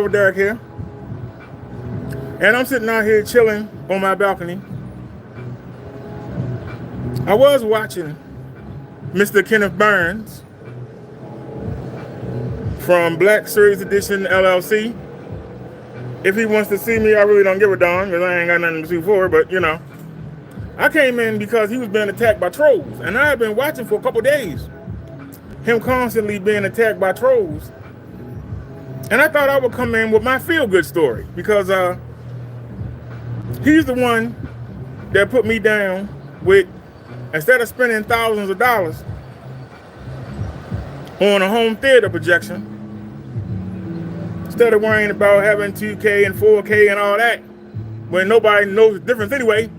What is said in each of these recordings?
Derrick here, and I'm sitting out here chilling on my balcony. I was watching Mr. Kenneth Burns from Black Series Edition LLC. If he wants to see me, I really don't give a darn because I ain't got nothing to do for it, but you know. I came in because he was being attacked by trolls, and I had been watching for a couple days, him constantly being attacked by trolls. And I thought I would come in with my feel-good story because he's the one that put me down with, instead of spending thousands of dollars on a home theater projection, instead of worrying about having 2K and 4K and all that, when nobody knows the difference anyway.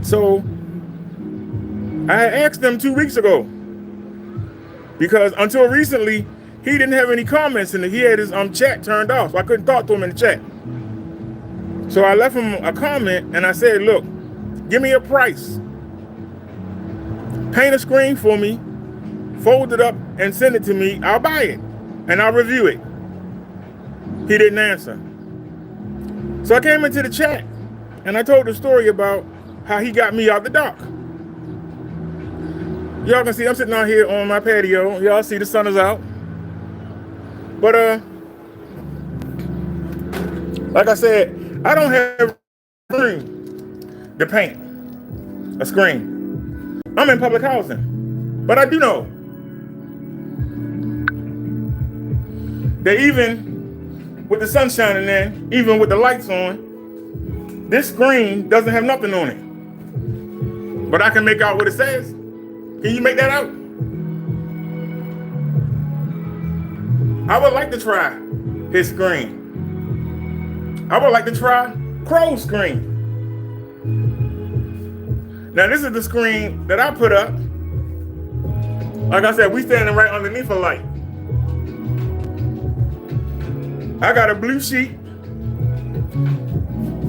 So I asked him 2 weeks ago, because until recently, he didn't have any comments in it. He had his chat turned off, so I couldn't talk to him in the chat. So I left him a comment and I said, look, give me a price. Paint a screen for me, fold it up and send it to me. I'll buy it and I'll review it. He didn't answer. So I came into the chat and I told the story about how he got me out the dark. Y'all can see I'm sitting out here on my patio. Y'all see the sun is out. But like I said, I don't have a screen to paint a screen. I'm in public housing. But I do know that even with the sun shining in, even with the lights on, this screen doesn't have nothing on it. But I can make out what it says. Can you make that out? I would like to try his screen. I would like to try Crow's screen. Now this is the screen that I put up. Like I said, we standing right underneath a light. I got a blue sheet.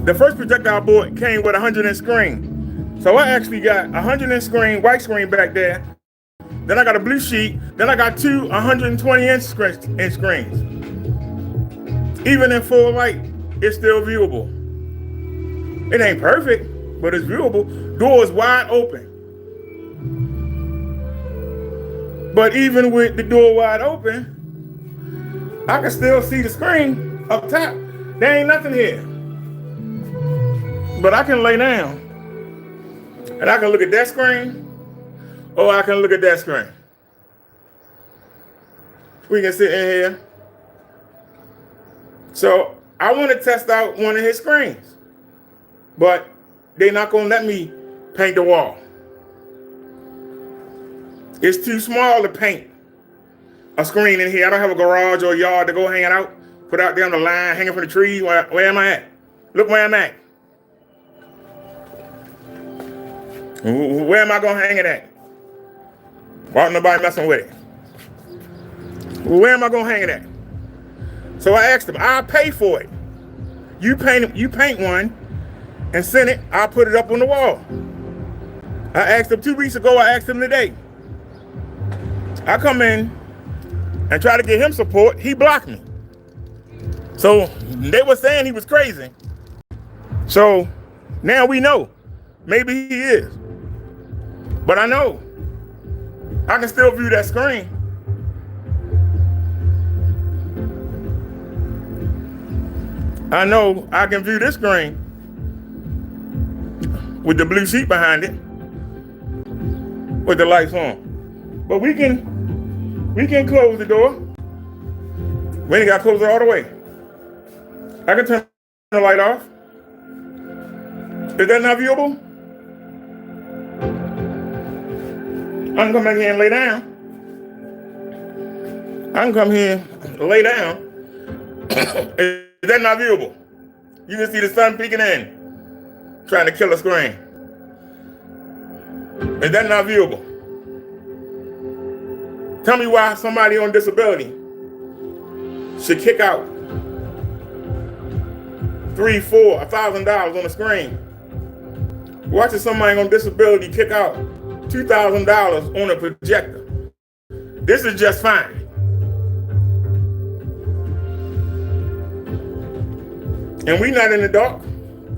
The first projector I bought came with 100-inch screen. So I actually got 100-inch screen, white screen back there. Then I got a blue sheet. Then I got two 120-inch screens. Even in full light, it's still viewable. It ain't perfect, but it's viewable. Door is wide open. But even with the door wide open, I can still see the screen up top. There ain't nothing here. But I can lay down and I can look at that screen or I can look at that screen. We can sit in here. So I want to test out one of his screens, but they're not going to let me paint the wall. It's too small to paint a screen in here. I don't have a garage or a yard to go hanging out, put out there on the line, hanging from the tree. Where am I at? Look where I'm at. Where am I gonna hang it at? Why don't nobody messing with it? Where am I gonna hang it at? So I asked him, I'll pay for it. You paint one and send it, I'll put it up on the wall. I asked him 2 weeks ago, I asked him today. I come in and try to get him support, he blocked me. So they were saying he was crazy. So now we know, maybe he is. But I know I can still view that screen. I know I can view this screen with the blue sheet behind it, with the lights on. But we can close the door. We ain't got to close it all the way. I can turn the light off. Is that not viewable? I can come back here and lay down. I can come here and lay down. Is that not viewable? You can see the sun peeking in, trying to kill a screen. Is that not viewable? Tell me why somebody on disability should kick out $3,000, $4,000, $1,000 on the screen. Watching somebody on disability kick out $2,000 on a projector. This is just fine. And we not in the dark.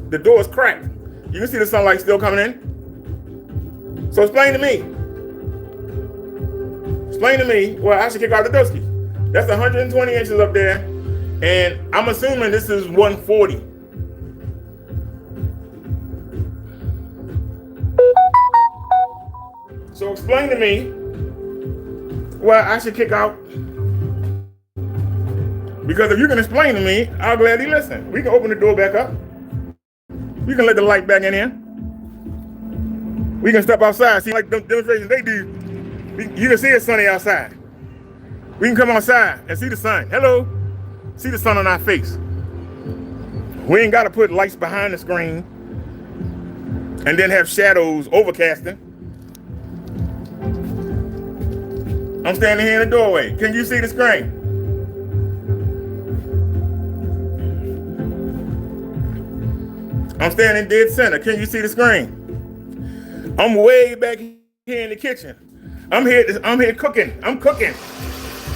The door is cracked. You can see the sunlight still coming in. So explain to me. Explain to me, well, I should kick out the Dusky. That's 120 inches up there. And I'm assuming this is 140. So explain to me, well, I should kick out. Because if you can explain to me, I'll gladly listen. We can open the door back up. We can let the light back in here. We can step outside. See, like the demonstrations they do, you can see it's sunny outside. We can come outside and see the sun. Hello. See the sun on our face. We ain't got to put lights behind the screen and then have shadows overcasting. I'm standing here in the doorway. Can you see the screen? I'm standing dead center. Can you see the screen? I'm way back here in the kitchen. I'm here cooking. I'm cooking.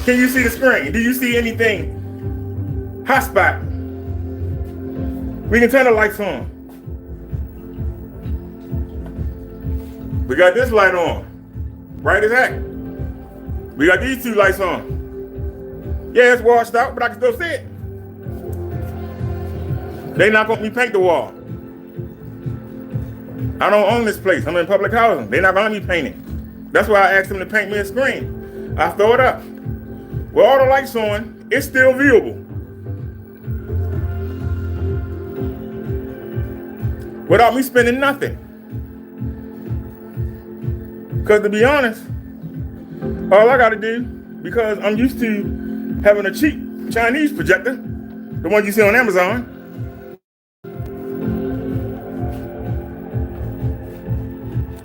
Can you see the screen? Do you see anything? Hotspot. We can turn the lights on. We got this light on. Bright as heck. We got these two lights on. Yeah, it's washed out, but I can still see it. They not gonna let me paint the wall. I don't own this place. I'm in public housing. They're not gonna let me paint it. That's why I asked them to paint me a screen. I throw it up. With all the lights on, it's still viewable. Without me spending nothing. Because to be honest, all I gotta do, because I'm used to having a cheap Chinese projector, the one you see on Amazon,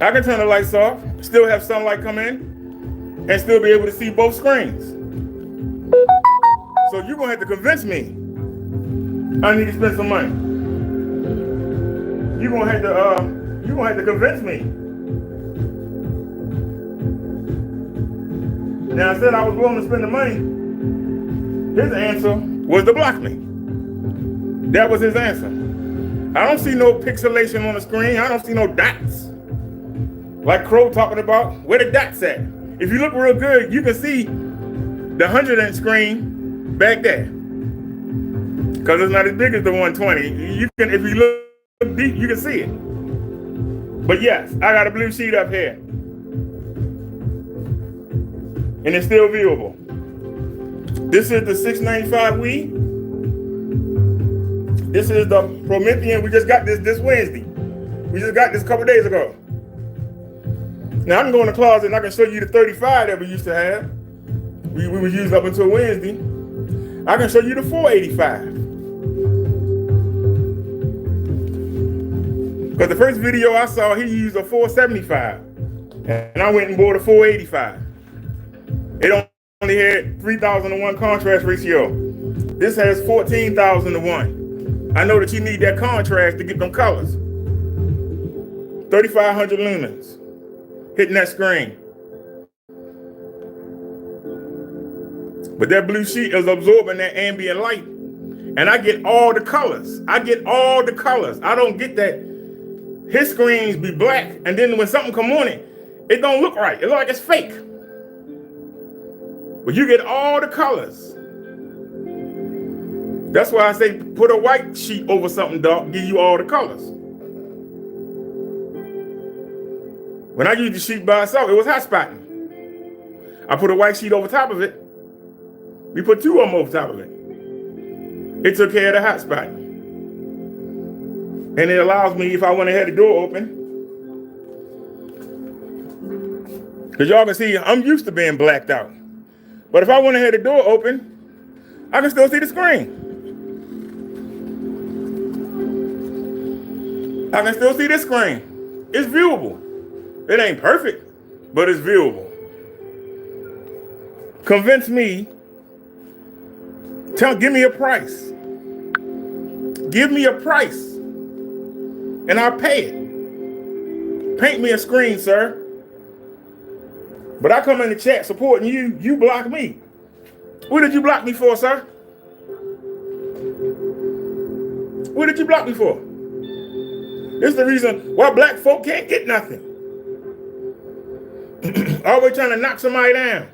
I can turn the lights off, still have sunlight come in, and still be able to see both screens. So you're gonna have to convince me I need to spend some money. You're gonna have to convince me. Now, I said I was willing to spend the money. His answer was to block me. That was his answer. I don't see no pixelation on the screen. I don't see no dots. Like Crow talking about, where the dots at? If you look real good, you can see the 100-inch screen back there. Because it's not as big as the 120. You can, if you look deep, you can see it. But yes, I got a blue sheet up here. And it's still viewable. This is the 695 Wii. This is the Promethean. We just got this Wednesday. We just got this a couple days ago. Now I can go in the closet and I can show you the 35 that we used to have. We would use up until Wednesday. I can show you the 485. Because the first video I saw, he used a 475. And I went and bought a 485. It only had 3,000-to-1 contrast ratio. This has 14,000-to-1. I know that you need that contrast to get them colors. 3,500 lumens hitting that screen. But that blue sheet is absorbing that ambient light. And I get all the colors. I don't get that his screens be black. And then when something come on it, it don't look right. It look like it's fake. But you get all the colors. That's why I say put a white sheet over something dark, give you all the colors. When I used the sheet by itself, it was hot spotting. I put a white sheet over top of it. We put two of them over top of it. It took care of the hot spotting. And it allows me, if I want to have the door open, because y'all can see I'm used to being blacked out. But if I want to have the door open, I can still see the screen. I can still see this screen. It's viewable. It ain't perfect, but it's viewable. Convince me. Give me a price. Give me a price. And I'll pay it. Paint me a screen, sir. But I come in the chat supporting you, you block me. What did you block me for, sir? What did you block me for? This is the reason why black folk can't get nothing. Always trying to knock somebody down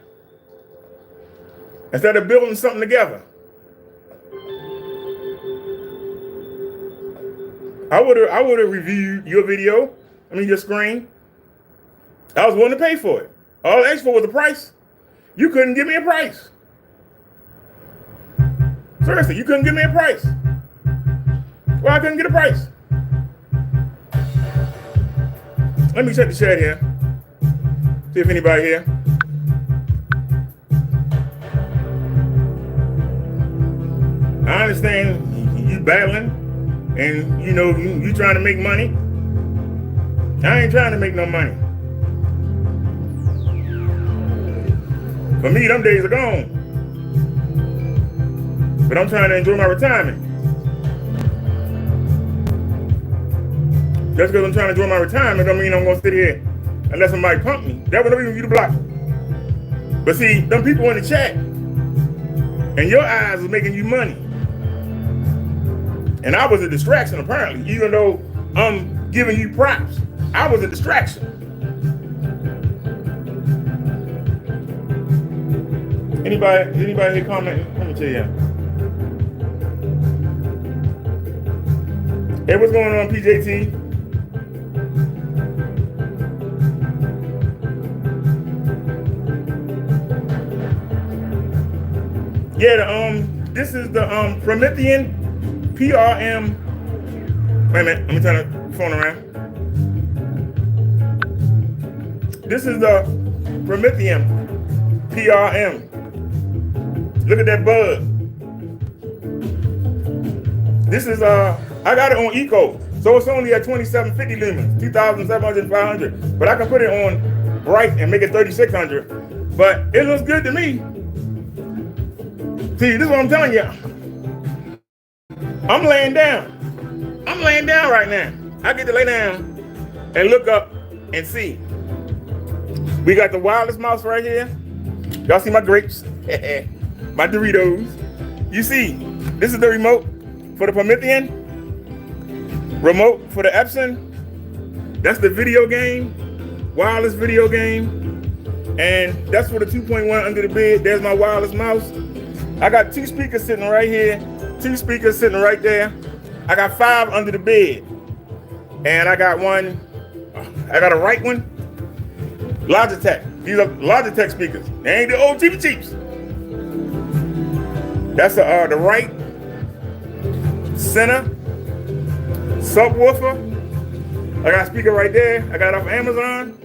instead of building something together. I would have reviewed your video, your screen. I was willing to pay for it. All I asked for was a price. You couldn't give me a price. Seriously, you couldn't give me a price. Well, I couldn't get a price. Let me check the chat here. See if anybody here. I understand you battling and you trying to make money. I ain't trying to make no money. For me, them days are gone. But I'm trying to enjoy my retirement. Just because I'm trying to enjoy my retirement don't mean I'm going to sit here and let somebody pump me. That was no reason for you to block me. But see, them people in the chat, and your eyes was making you money. And I was a distraction, apparently. Even though I'm giving you props, I was a distraction. Anybody here comment? Let me tell you. Hey, what's going on, PJT? Yeah, this is the Promethean PRM. Wait a minute, let me turn the phone around. This is the Promethean PRM. Look at that bug. This is I got it on Eco, so it's only at 2750 lumens, 2,700, 500. But I can put it on bright and make it 3600. But it looks good to me. See, this is what I'm telling you. I'm laying down. I'm laying down right now. I get to lay down and look up and see. We got the wireless mouse right here. Y'all see my grapes? My Doritos. You see, this is the remote for the Promethean. Remote for the Epson. That's the video game. Wireless video game. And that's for the 2.1 under the bed. There's my wireless mouse. I got 2 speakers sitting right here, 2 speakers sitting right there. I got 5 under the bed. And I got a right one. Logitech. These are Logitech speakers. They ain't the old cheapy cheaps. That's the right center subwoofer. I got a speaker right there. I got it off Amazon.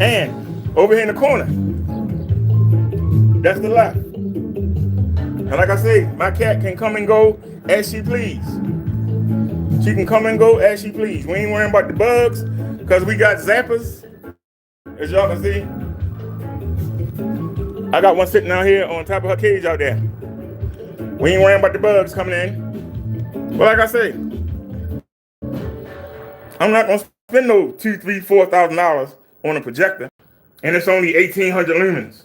And over here in the corner, that's the left. And like I say, my cat can come and go as she please. She can come and go as she please. We ain't worrying about the bugs because we got zappers, as y'all can see. I got one sitting out here on top of her cage out there. We ain't worrying about the bugs coming in. But like I say, I'm not gonna spend no $2,000, $3,000, $4,000 on a projector, and it's only 1,800 lumens.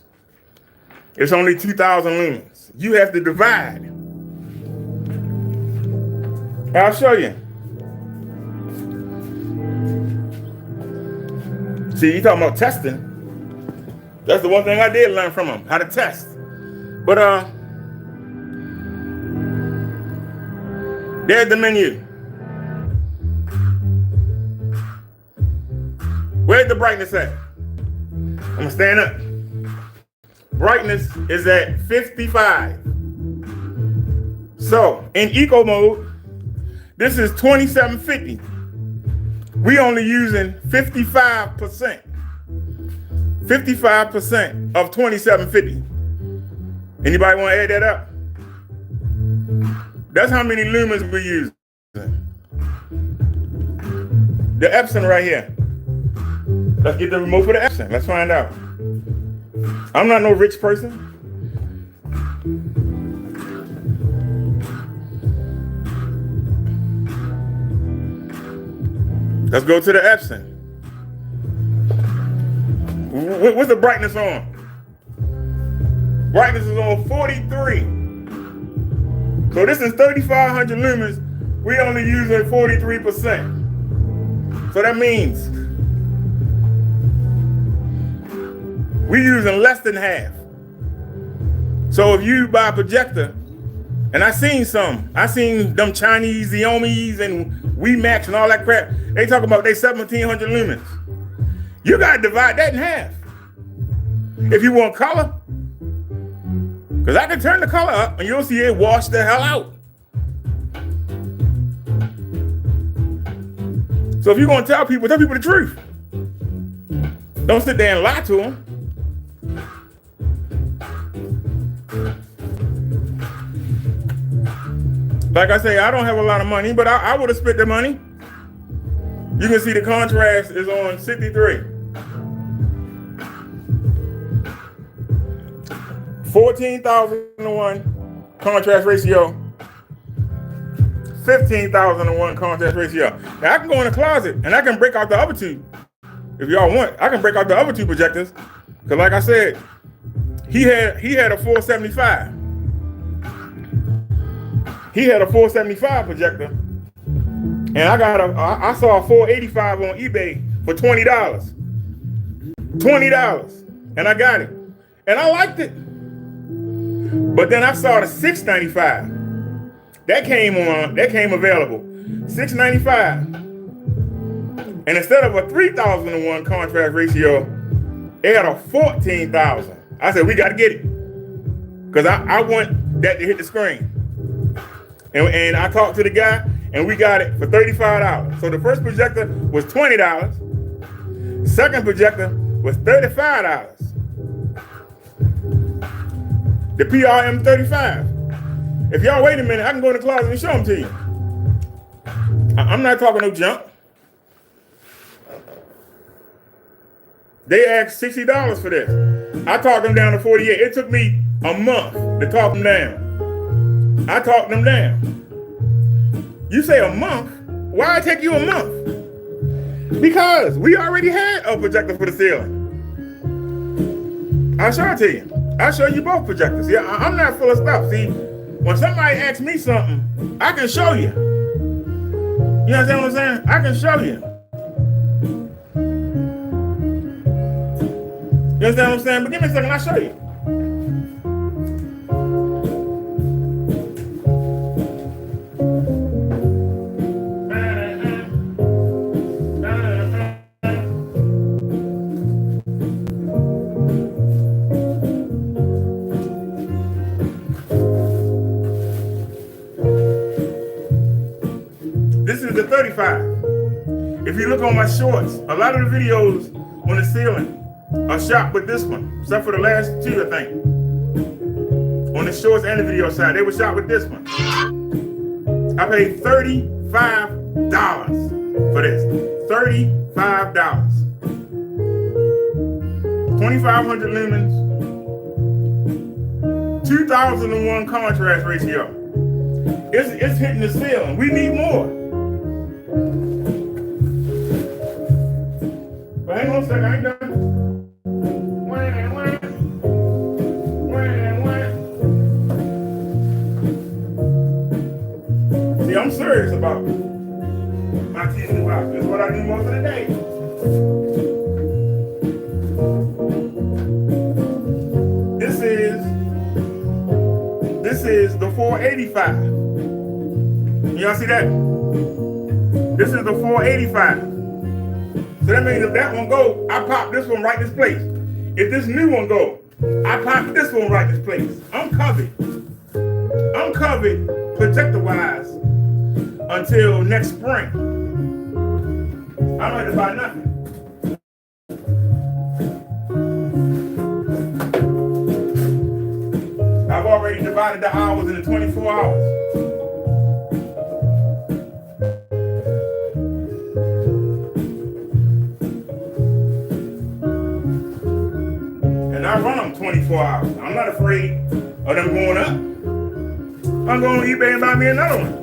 It's only 2,000 lumens. You have to divide. I'll show you. See, you talking about testing. That's the one thing I did learn from him, how to test. But there's the menu. Where's the brightness at? I'm gonna stand up. Brightness is at 55. So in eco mode, this is 2750. We only using 55%. 55% of 2750. Anybody want to add that up? That's how many lumens we use. The Epson right here. Let's get the remote for the Epson. Let's find out. I'm not no rich person. Let's go to the Epson. What's the brightness on? Brightness is on 43. So this is 3,500 lumens. We only using 43%. So that means we using less than half. So if you buy a projector, and I seen them Chinese Xiaomi's and WeMax and all that crap. They talk about they 1,700 lumens. You gotta divide that in half. If you want color, because I can turn the color up and you'll see it wash the hell out. So if you're gonna tell people the truth. Don't sit there and lie to them. Like I say, I don't have a lot of money, but I would have spent the money. You can see the contrast is on 63. 14,001 contrast ratio. 15,001 contrast ratio. Now I can go in the closet and I can break out the other two. If y'all want, I can break out the other two projectors. Cause like I said, he had a 475. He had a 475 projector, and I saw a 485 on eBay for $20. $20, and I got it, and I liked it. But then I saw the 695 that came available, 695, and instead of a 3,001 contrast ratio, it had a 14,000. I said we got to get it, cause I want that to hit the screen. And I talked to the guy, and we got it for $35. So the first projector was $20. Second projector was $35. The PRM 35. If y'all wait a minute, I can go in the closet and show them to you. I'm not talking no junk. They asked $60 for this. I talked them down to 48. It took me a month to talk them down. I talked them down. You say a month? Why it take you a month? Because we already had a projector for the ceiling. I'll show it to you. I'll show you both projectors. Yeah, I'm not full of stuff. See, when somebody asks me something, I can show you. You understand what I'm saying? I can show you. You understand what I'm saying? But give me a second, I'll show you. This is the 35. If you look on my shorts, a lot of the videos on the ceiling are shot with this one, except for the last two, I think. On the shorts and the video side, they were shot with this one. I paid $35 for this. $35. 2,500 lumens, 2,001 contrast ratio. It's hitting the ceiling. We need more. But hang on a second, I ain't done. See, I'm serious about my teaching box. This is what I do most of the day. This is the 485. Y'all see that? This is the 485. So that means if that one go, I pop this one right in this place. If this new one go, I pop this one right in this place. I'm covered. I'm covered projector-wise until next spring. I don't have to buy nothing. I've already divided the hours into 24 hours. And I run them 24 hours. I'm not afraid of them going up. I'm going on eBay and buy me another one.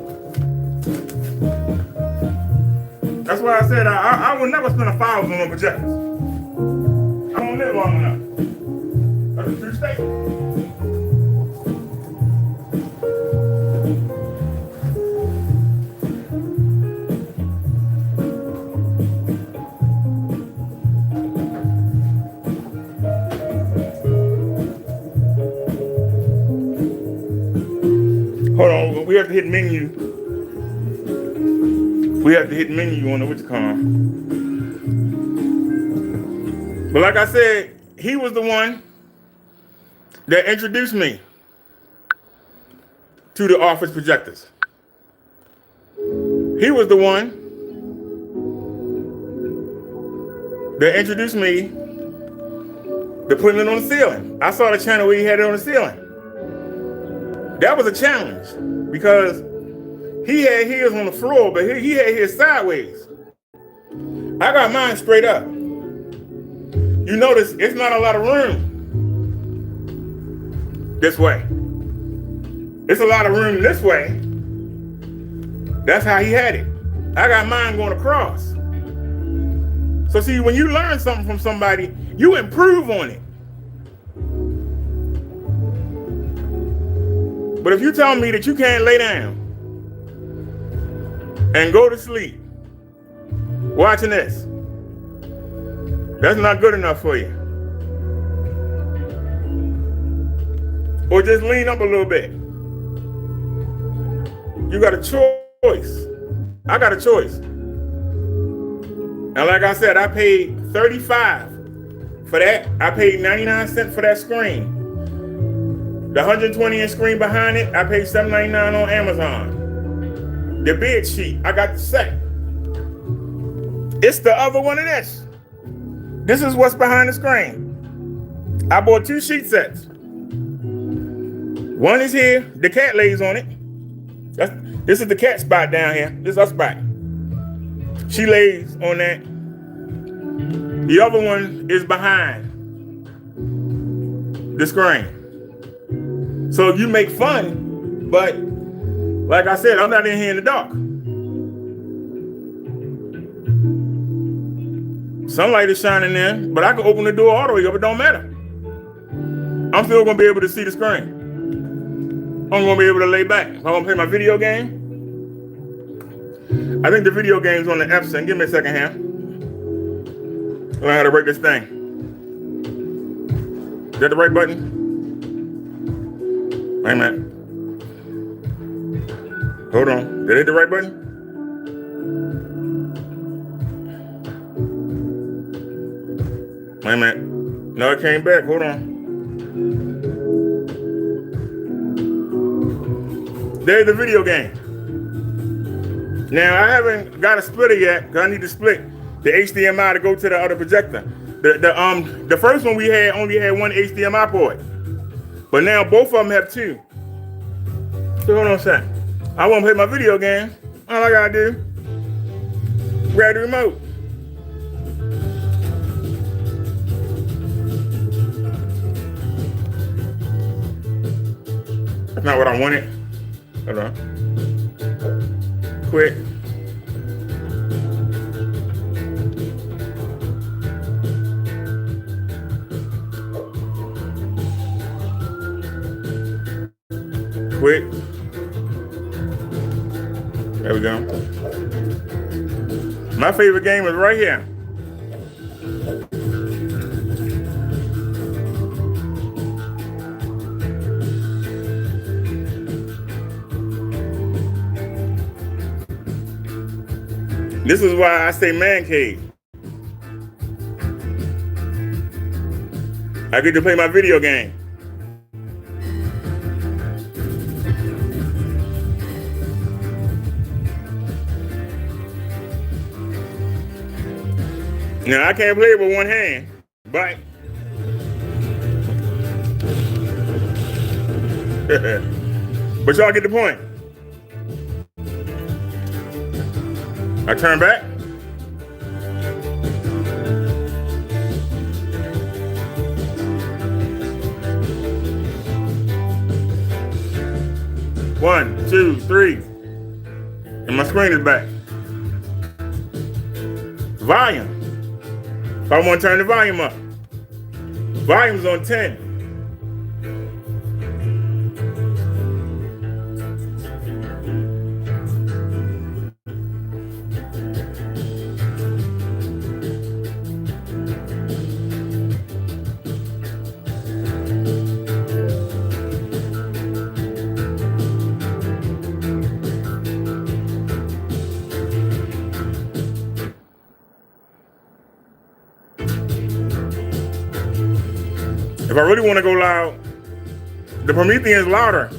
That's why I said I would never spend $1,000 on projectors. I don't don't live long enough. That's a true statement. Hold on, we have to hit menu. We have to hit menu on the which car. But like I said, he was the one that introduced me to the office projectors. He was the one that introduced me to putting it on the ceiling. I saw the channel where he had it on the ceiling. That was a challenge because he had his on the floor, but he had his sideways. I got mine straight up. You notice it's not a lot of room this way. It's a lot of room this way. That's how he had it. I got mine going across. So see, when you learn something from somebody, you improve on it. But if you tell me that you can't lay down and go to sleep watching this, that's not good enough for you. Or just lean up a little bit. You got a choice. I got a choice. And like I said, I paid $35 for that. I paid 99 cents for that screen. The 120-inch screen behind it, I paid $7.99 on Amazon. The bed sheet, I got the set. It's the other one of this. This is what's behind the screen. I bought 2 sheet sets. One is here. The cat lays on it. This is the cat spot down here. This is her spot. She lays on that. The other one is behind the screen. So you make fun, but like I said, I'm not in here in the dark. Sunlight is shining in, but I can open the door all the way up. It don't matter. I'm still gonna be able to see the screen. I'm gonna be able to lay back. If I'm gonna play my video game, I think the video game's on the Epson. Give me a second here. Learn how to break this thing. Is that the right button? Wait a minute. Hold on. Did I hit the right button? Wait a minute. No, it came back. Hold on. There's the video game. Now, I haven't got a splitter yet because I need to split the HDMI to go to the other projector. The first one we had only had one HDMI port. But now both of them have 2. So hold on a second. I want to play my video game. All I gotta do, grab the remote. That's not what I wanted. Hold on. Quit. Quit. There we go. My favorite game is right here. This is why I say man cave. I get to play my video game. Now, I can't play it with one hand, but but y'all get the point. I turn back. One, two, three. And my screen is back. Volume. If I want to turn the volume up. Volume's on 10. If I really want to go loud, the Promethean is louder.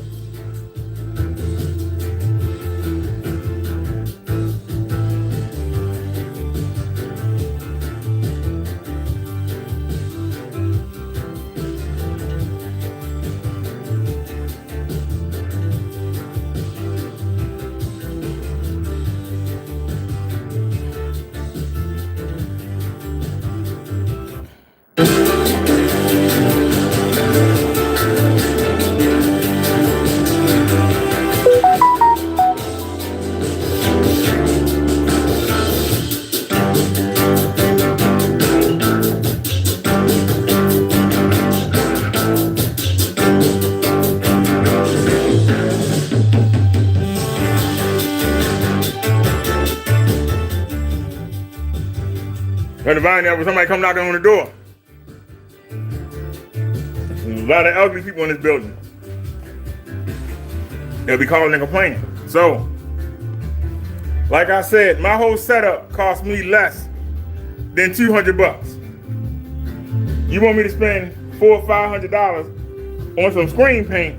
When the volume there, somebody come knocking on the door. There's a lot of elderly people in this building. They'll be calling and complaining. So, like I said, my whole setup cost me less than $200. You want me to spend $400 or $500 on some screen paint?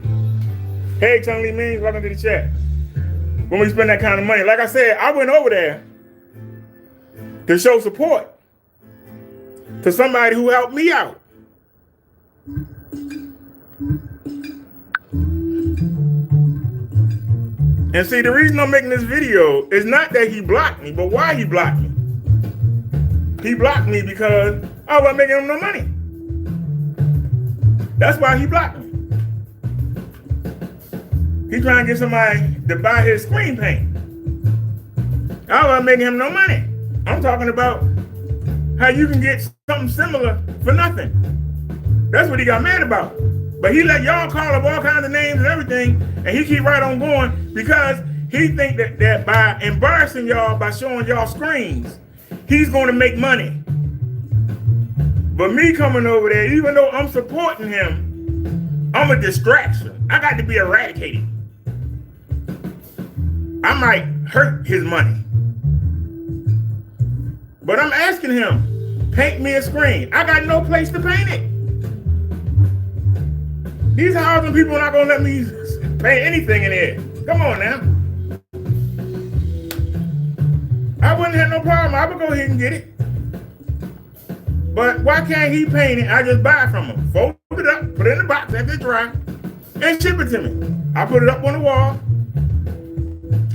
Hey, Chung Lee Means, welcome to the chat. Want me to spend that kind of money? Like I said, I went over there to show support to somebody who helped me out. And see, the reason I'm making this video is not that he blocked me, but why he blocked me. He blocked me because I wasn't making him no money. That's why he blocked me. He trying to get somebody to buy his screen paint. I wasn't making him no money. I'm talking about how you can get something similar for nothing. That's what he got mad about. But he let y'all call up all kinds of names and everything, and he keep right on going because he think that by embarrassing y'all, by showing y'all screens, he's going to make money. But me coming over there, even though I'm supporting him, I'm a distraction. I got to be eradicated. I might hurt his money. But I'm asking him, paint me a screen. I got no place to paint it. These housing people are not going to let me paint anything in here. Come on now. I wouldn't have no problem. I would go ahead and get it. But why can't he paint it? I just buy it from him. Fold it up, put it in the box after it's dry, and ship it to me. I put it up on the wall,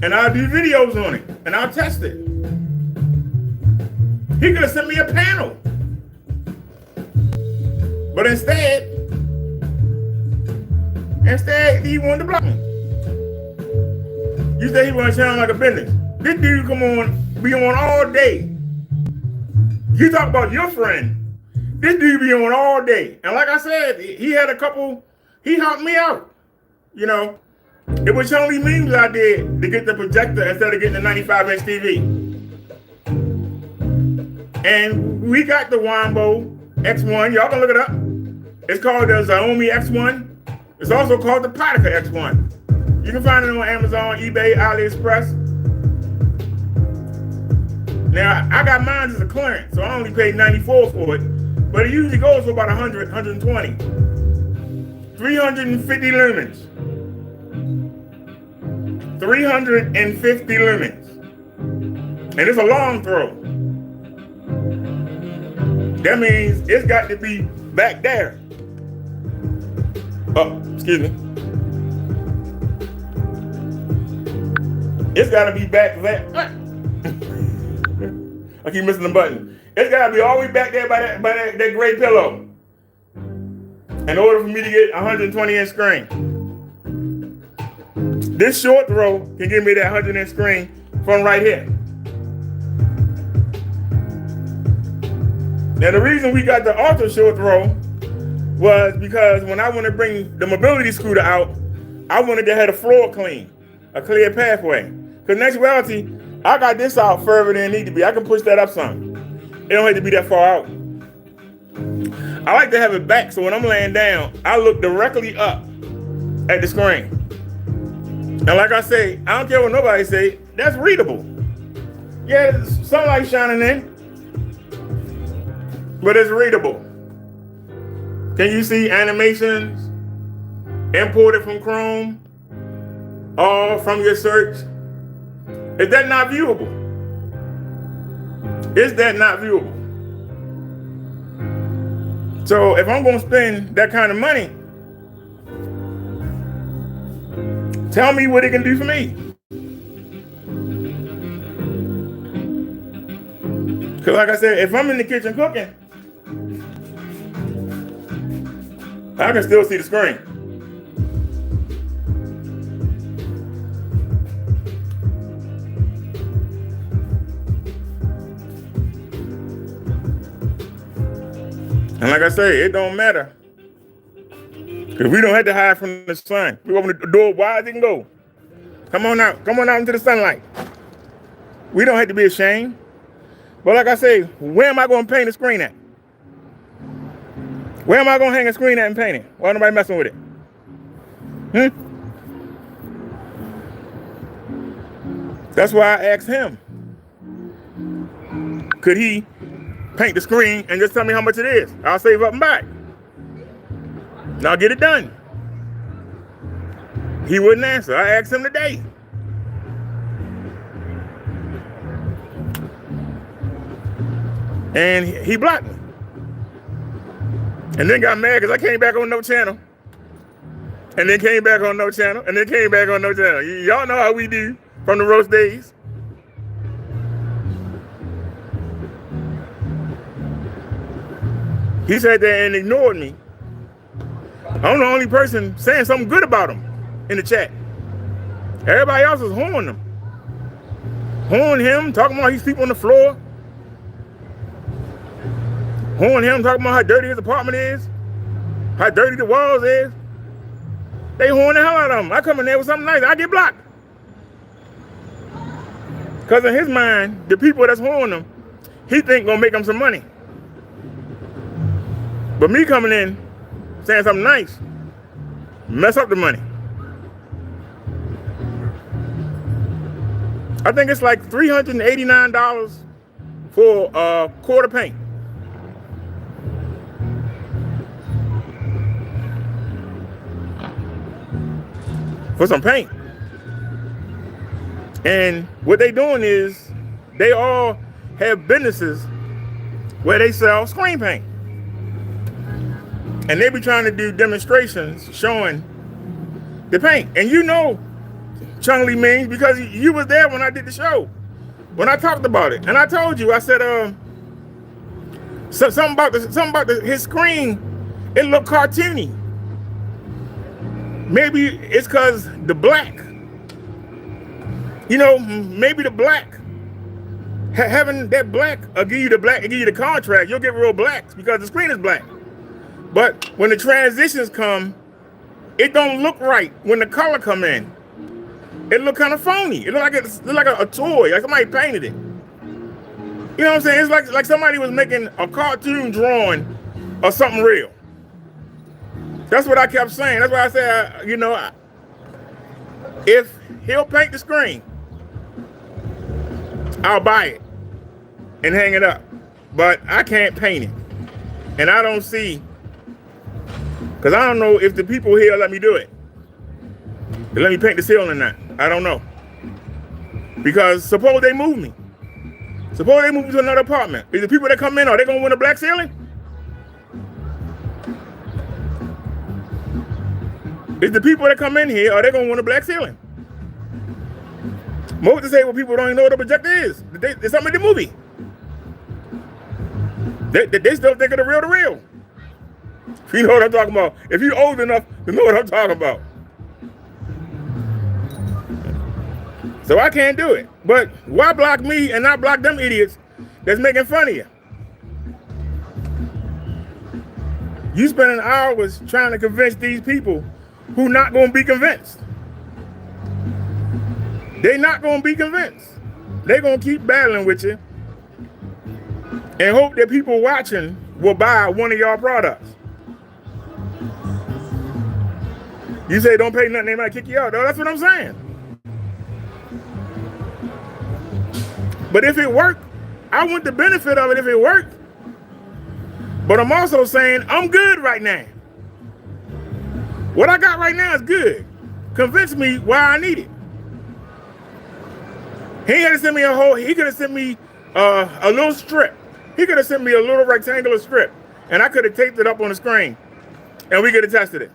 and I'll do videos on it, and I'll test it. He could have sent me a panel. But instead, he wanted to block me. You say he want to sound like a business. This dude be on all day. You talk about your friend. This dude be on all day. And like I said, he had a couple, he helped me out. You know, it was only memes I did to get the projector instead of getting the 95-inch TV. And we got the Wombo X1. Y'all can look it up. It's called the Xiaomi X1. It's also called the Potica X1. You can find it on Amazon, eBay, AliExpress. Now, I got mine as a clearance, so I only paid $94 for it. But it usually goes for about 100, 120. 350 lumens. 350 lumens. And it's a long throw. That means it's got to be back there. Oh, excuse me. It's got to be back there. I keep missing the button. It's got to be all the way back there by that gray pillow in order for me to get a 120-inch screen. This short throw can give me that 100-inch screen from right here. Now, the reason we got the ultra short throw was because when I want to bring the mobility scooter out, I wanted to have the floor clean, a clear pathway. Because in actuality, I got this out further than it need to be. I can push that up some. It don't have to be that far out. I like to have it back so when I'm laying down, I look directly up at the screen. And like I say, I don't care what nobody say, that's readable. Yeah, there's sunlight shining in, but it's readable. Can you see animations imported from Chrome or from your search? Is that not viewable? Is that not viewable? So if I'm going to spend that kind of money, tell me what it can do for me. Because like I said, if I'm in the kitchen cooking, I can still see the screen. And like I say, it don't matter. Because we don't have to hide from the sun. We open the door wide as it can go. Come on out. Come on out into the sunlight. We don't have to be ashamed. But like I say, where am I going to paint the screen at? Where am I going to hang a screen at and paint it? Why nobody messing with it? That's why I asked him. Could he paint the screen and just tell me how much it is? I'll save up and buy it. And I'll get it done. He wouldn't answer. I asked him today. And he blocked me. And then got mad because I came back on no channel. And then came back on no channel. And then came back on no channel. Y'all know how we do from the roast days. He sat there and ignored me. I'm the only person saying something good about him in the chat. Everybody else is horning him. Horning him, talking about he sleep on the floor. Horning him, talking about how dirty his apartment is. How dirty the walls is. They horn the hell out of him. I come in there with something nice, I get blocked. Because in his mind, the people that's horning him, he think gonna make him some money. But me coming in, saying something nice, mess up the money. I think it's like $389 for a quart of paint. For some paint. And what they doing is, they all have businesses where they sell screen paint. And they be trying to do demonstrations showing the paint. And you know Chung Lee means because you was there when I did the show. When I talked about it. And I told you, I said, something about his screen, it looked cartoony. Maybe it's because the black. You know, maybe the black. Having that black, I'll give you the black, I'll give you the contrast. You'll get real blacks because the screen is black. But when the transitions come, it don't look right when the color come in. It look kind of phony. It look like a toy, like somebody painted it. You know what I'm saying? It's like somebody was making a cartoon drawing of something real. That's what I kept saying. That's why I said, you know, if he'll paint the screen, I'll buy it and hang it up. But I can't paint it. And I don't see, because I don't know if the people here let me do it. They let me paint the ceiling or not. I don't know. Because suppose they move me. Suppose they move me to another apartment. Is the people that come in, are they going to win a black ceiling? Is the people that come in here, are they going to win a black ceiling? Most to say, well, people don't even know what a projector is. It's something in the movie. They still think of the real. You know what I'm talking about. If you're old enough to know what I'm talking about. So I can't do it. But why block me and not block them idiots that's making fun of you? You spending hours trying to convince these people who not going to be convinced. They not going to be convinced. They going to keep battling with you and hope that people watching will buy one of y'all products. You say don't pay nothing, they might kick you out. That's what I'm saying. But if it worked, I want the benefit of it if it worked. But I'm also saying I'm good right now. What I got right now is good. Convince me why I need it. He ain't had to send me a whole, he could have sent me a little strip. He could have sent me a little rectangular strip and I could have taped it up on the screen and we could have tested it.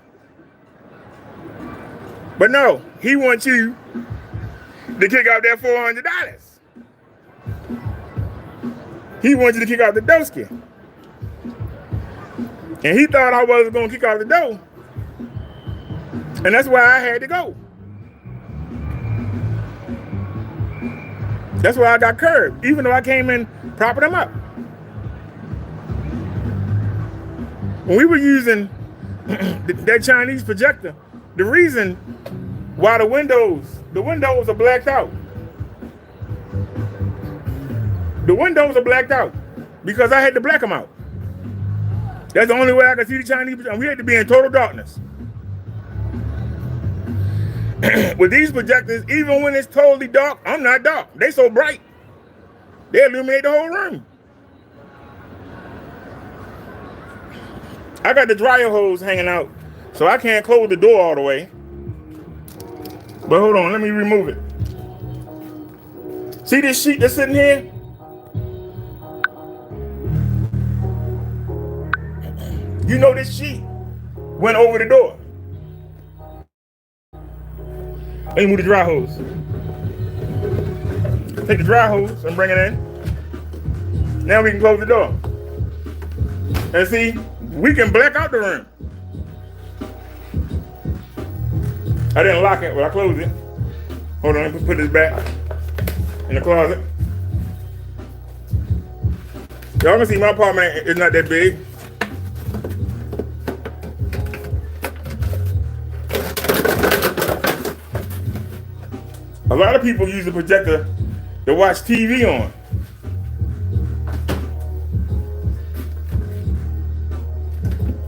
But no, he wants you to kick out that $400. He wants you to kick out the doski. And he thought I wasn't going to kick out the dough. And that's why I had to go. That's why I got curved, even though I came in propping them up. When we were using that Chinese projector, the reason why the windows are blacked out. The windows are blacked out because I had to black them out. That's the only way I could see the Chinese projector. We had to be in total darkness. With these projectors, even when it's totally dark, I'm not dark. They so bright. They illuminate the whole room. I got the dryer hose hanging out, so I can't close the door all the way. But hold on, let me remove it. See this sheet that's sitting here? You know this sheet went over the door. Let me move the dry hose. Take the dry hose and bring it in. Now we can close the door. And see, we can black out the room. I didn't lock it, but I closed it. Hold on, let me put this back in the closet. Y'all can see my apartment is not that big. A lot of people use the projector to watch TV on.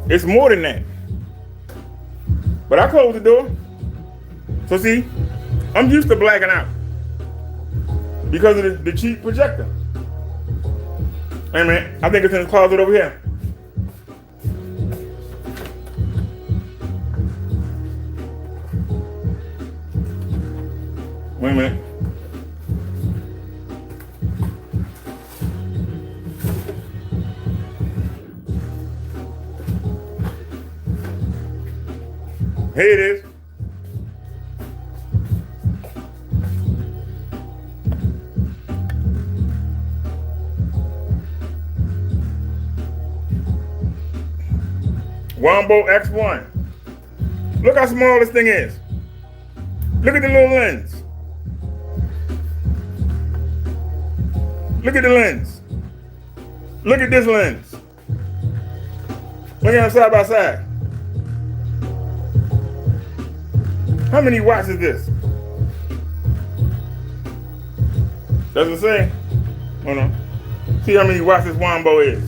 It's more than that. But I closed the door. So see, I'm used to blacking out because of the cheap projector. Hey man, I think it's in the closet over here. Wait a minute. Here it is. Wombo X1. Look how small this thing is. Look at the little lens. Look at the lens. Look at this lens. Look at them side by side. How many watts is this? Does it say? Hold on. See how many watts this Wombo is.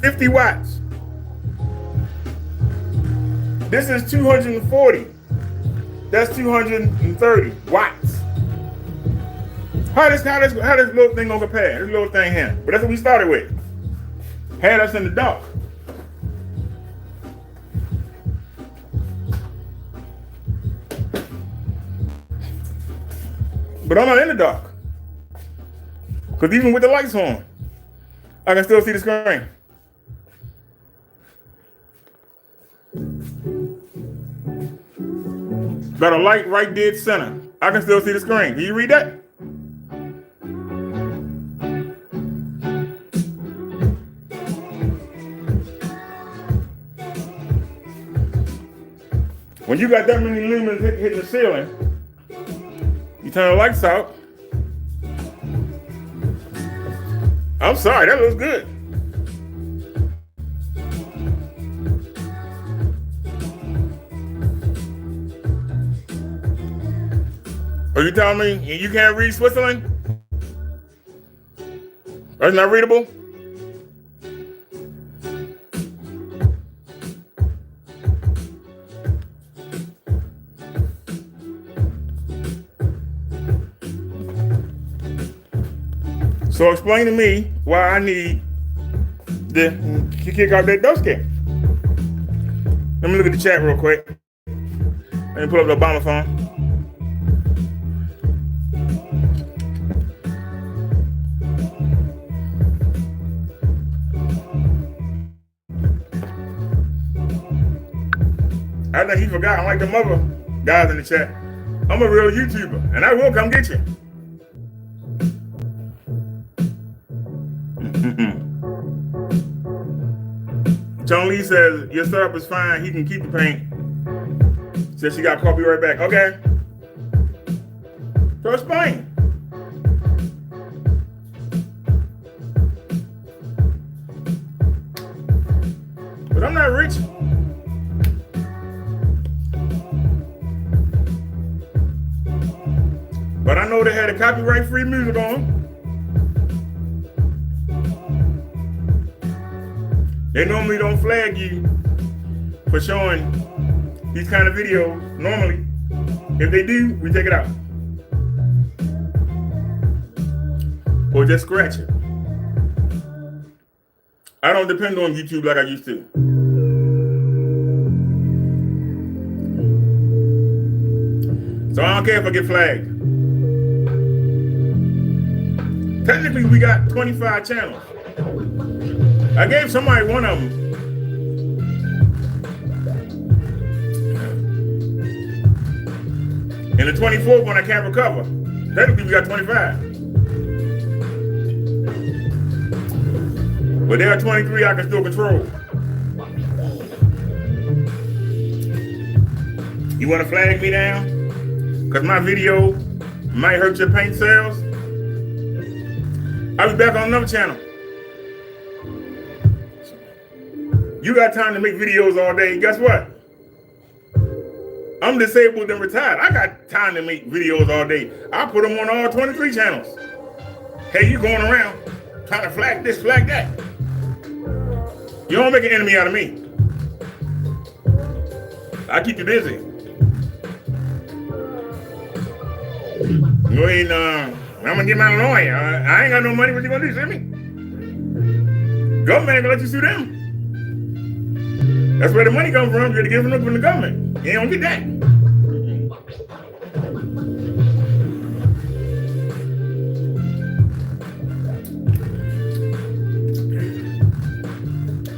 $50 watts. This is 240. That's 230 watts. How this little thing gonna compare? This little thing here. But that's what we started with. Had us in the dark. But I'm not in the dark. Because even with the lights on, I can still see the screen. Got a light right dead center. I can still see the screen. Can you read that? When you got that many lumens hitting the ceiling, You turn the lights out. I'm sorry, that looks good. Are you telling me you can't read Switzerland? That's not readable? So explain to me why I need to kick out that dust can. Let me look at the chat real quick. Let me pull up the Obama phone. I think he forgot, like the mother guys in the chat, I'm a real YouTuber, and I will come get you. John Lee says, your setup is fine, he can keep the paint. Says she got coffee right back. Okay. So explain. But I'm not rich. But I know they had a copyright-free music on. They normally don't flag you for showing these kind of videos normally. If they do, we take it out. Or just scratch it. I don't depend on YouTube like I used to. So I don't care if I get flagged. Technically, we got 25 channels. I gave somebody one of them. And the 24th one I can't recover. Technically, we got 25. But there are 23 I can still control. You want to flag me down? Because my video might hurt your paint sales? I'll be back on another channel. You got time to make videos all day. Guess what? I'm disabled and retired. I got time to make videos all day. I put them on all 23 channels. Hey, you going around trying to flag this, flag that. You don't make an enemy out of me. I keep you busy. You ain't, I'm gonna get my lawyer. I ain't got no money. What you gonna do, see me? Government ain't gonna let you sue them. That's where the money comes from. You're giving it from the government. You ain't gonna get that.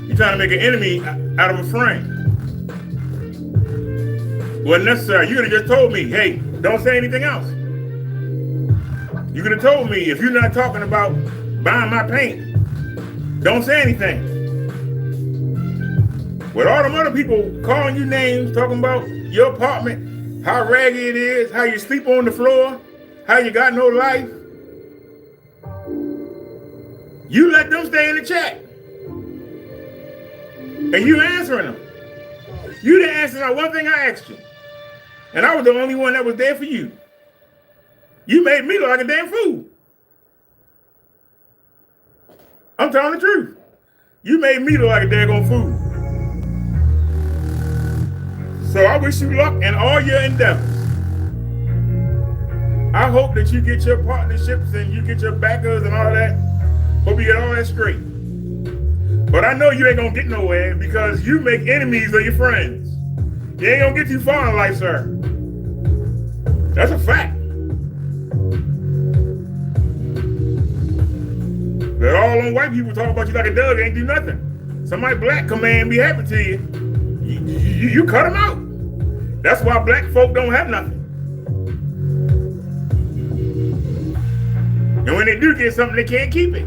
You're trying to make an enemy out of a friend. Wasn't necessary. You could have just told me, hey, don't say anything else. You could have told me, if you're not talking about buying my paint, don't say anything. With all them other people calling you names, talking about your apartment, how raggedy it is, how you sleep on the floor, how you got no life, you let them stay in the chat. And you answering them. You didn't answer not one thing I asked you. And I was the only one that was there for you. You made me look like a damn fool. I'm telling the truth. You made me look like a daggone fool. So I wish you luck in all your endeavors. I hope that you get your partnerships and you get your backers and all that. Hope you get all that straight. But I know you ain't gonna get nowhere because you make enemies of your friends. You ain't gonna get too far in life, sir. That's a fact. But all them white people talk about you like a dog ain't do nothing. Somebody black come in and be happy to you. You cut them out. That's why black folk don't have nothing. And when they do get something, they can't keep it.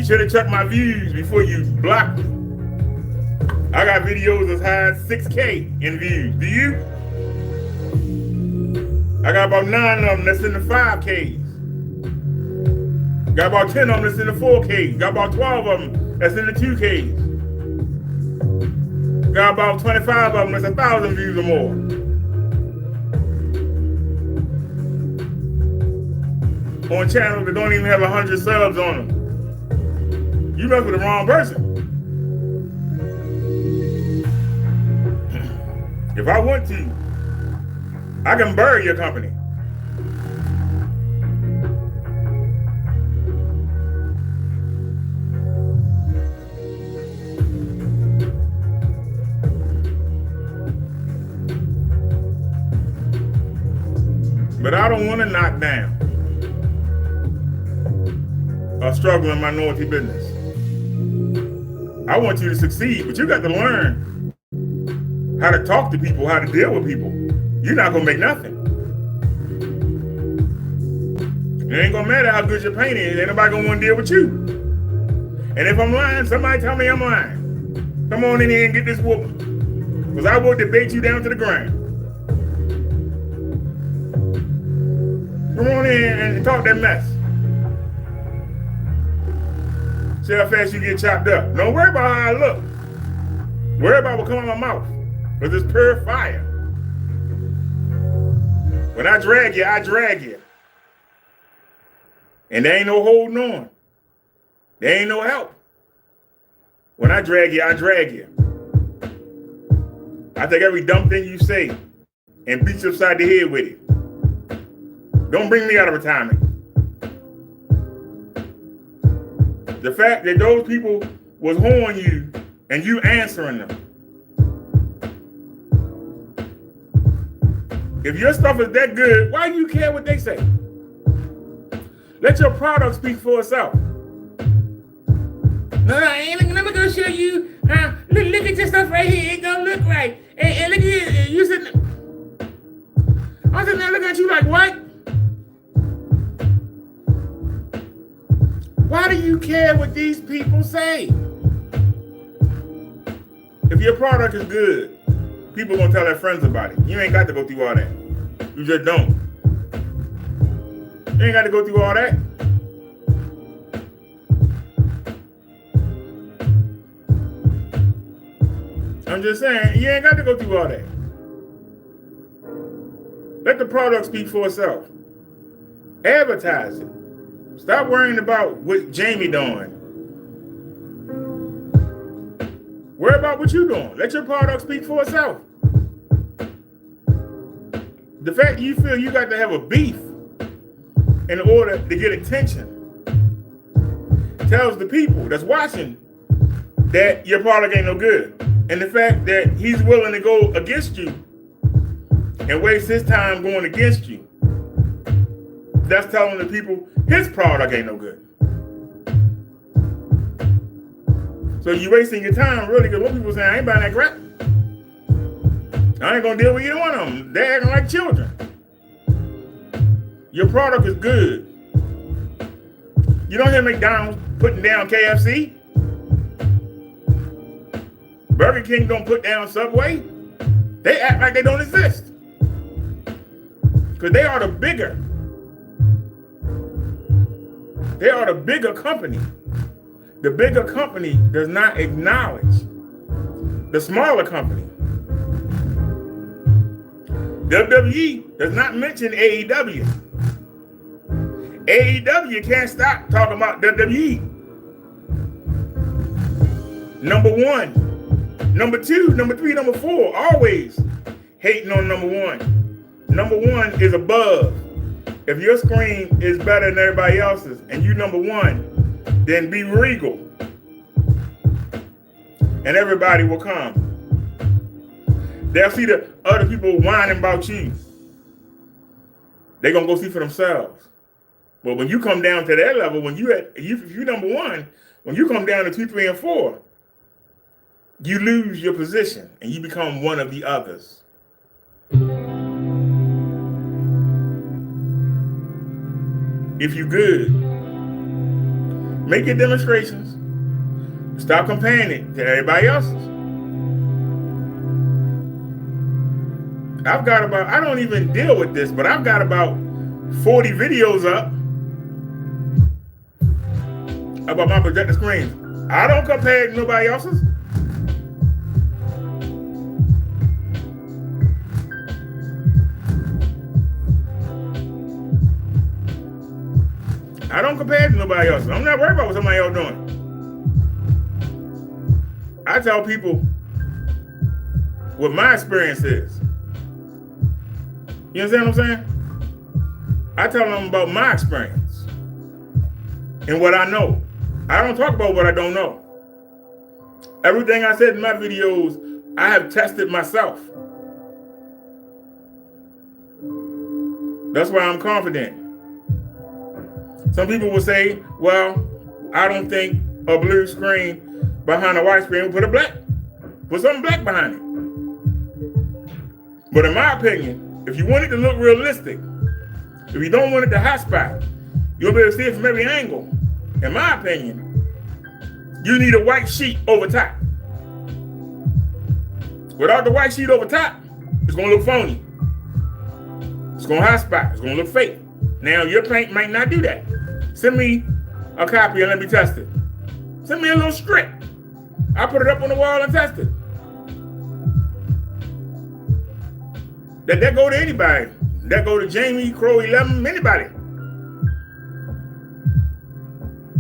should have checked my views before you blocked me. I got videos as high as 6K in views. Do you? I got about 9 of them that's in the 5Ks. Got about 10 of them that's in the 4Ks. Got about 12 of them that's in the 2Ks. Got about 25 of them that's 1,000 views or more. On channels that don't even have 100 subs on them. You mess with the wrong person. If I want to, I can bury your company. But I don't want to knock down a struggling minority business. I want you to succeed, but you got to learn how to talk to people, how to deal with people. You're not going to make nothing. It ain't going to matter how good your paint is. Ain't nobody going to want to deal with you. And if I'm lying, somebody tell me I'm lying. Come on in here and get this whooping. Because I will debate you down to the ground. Come on in and talk that mess. See how fast you get chopped up. Don't worry about how I look. Worry about what comes out of my mouth. Because it's pure fire. When I drag you, I drag you. And there ain't no holding on. There ain't no help. When I drag you, I drag you. I take every dumb thing you say and beat you upside the head with it. Don't bring me out of retirement. The fact that those people was horning you and you answering them. If your stuff is that good, why do you care what they say? Let your product speak for itself. No, let me go show you. Look at your stuff right here. It don't look right. And look at it. You sitting. I'm sitting there looking at you like, what? Why do you care what these people say? If your product is good, people gonna tell their friends about it. You ain't got to go through all that. You just don't. You ain't got to go through all that. I'm just saying, you ain't got to go through all that. Let the product speak for itself. Advertise it. Stop worrying about what Jamie doing. Worry about what you're doing. Let your product speak for itself. The fact you feel you got to have a beef in order to get attention tells the people that's watching that your product ain't no good. And the fact that he's willing to go against you and waste his time going against you, that's telling the people his product ain't no good. So you wasting your time really, because what people saying, I ain't buying that crap. I ain't gonna deal with either one of them. They're acting like children. Your product is good. You don't hear McDonald's putting down KFC. Burger King don't put down Subway. They act like they don't exist. Because they are the bigger. They are the bigger company. The bigger company does not acknowledge the smaller company. WWE does not mention AEW. AEW can't stop talking about WWE. Number one, number two, number three, number four, always hating on number one. Number one is above. If your screen is better than everybody else's and you number one, then be regal. And everybody will come. They'll see the other people whining about you. They're going to go see for themselves. But when you come down to that level, if you number one, when you come down to 2, 3, and 4, you lose your position and you become one of the others. If you good, Make your demonstrations. Stop comparing it to everybody else's. I don't even deal with this, but I've got about 40 videos up about my projector screens. I don't compare it to nobody else's. I don't compare it to nobody else. I'm not worried about what somebody else doing. I tell people what my experience is. You understand what I'm saying? I tell them about my experience and what I know. I don't talk about what I don't know. Everything I said in my videos, I have tested myself. That's why I'm confident. Some people will say, well, I don't think a blue screen behind a white screen will put something black behind it. But in my opinion, if you want it to look realistic, if you don't want it to hot spot, you'll be able to see it from every angle. In my opinion, you need a white sheet over top. Without the white sheet over top, it's gonna look phony. It's gonna hot spot, it's gonna look fake. Now your paint might not do that. Send me a copy and let me test it. Send me a little strip. I put it up on the wall and test it. That go to anybody. That go to Jamie, Crow 11, anybody.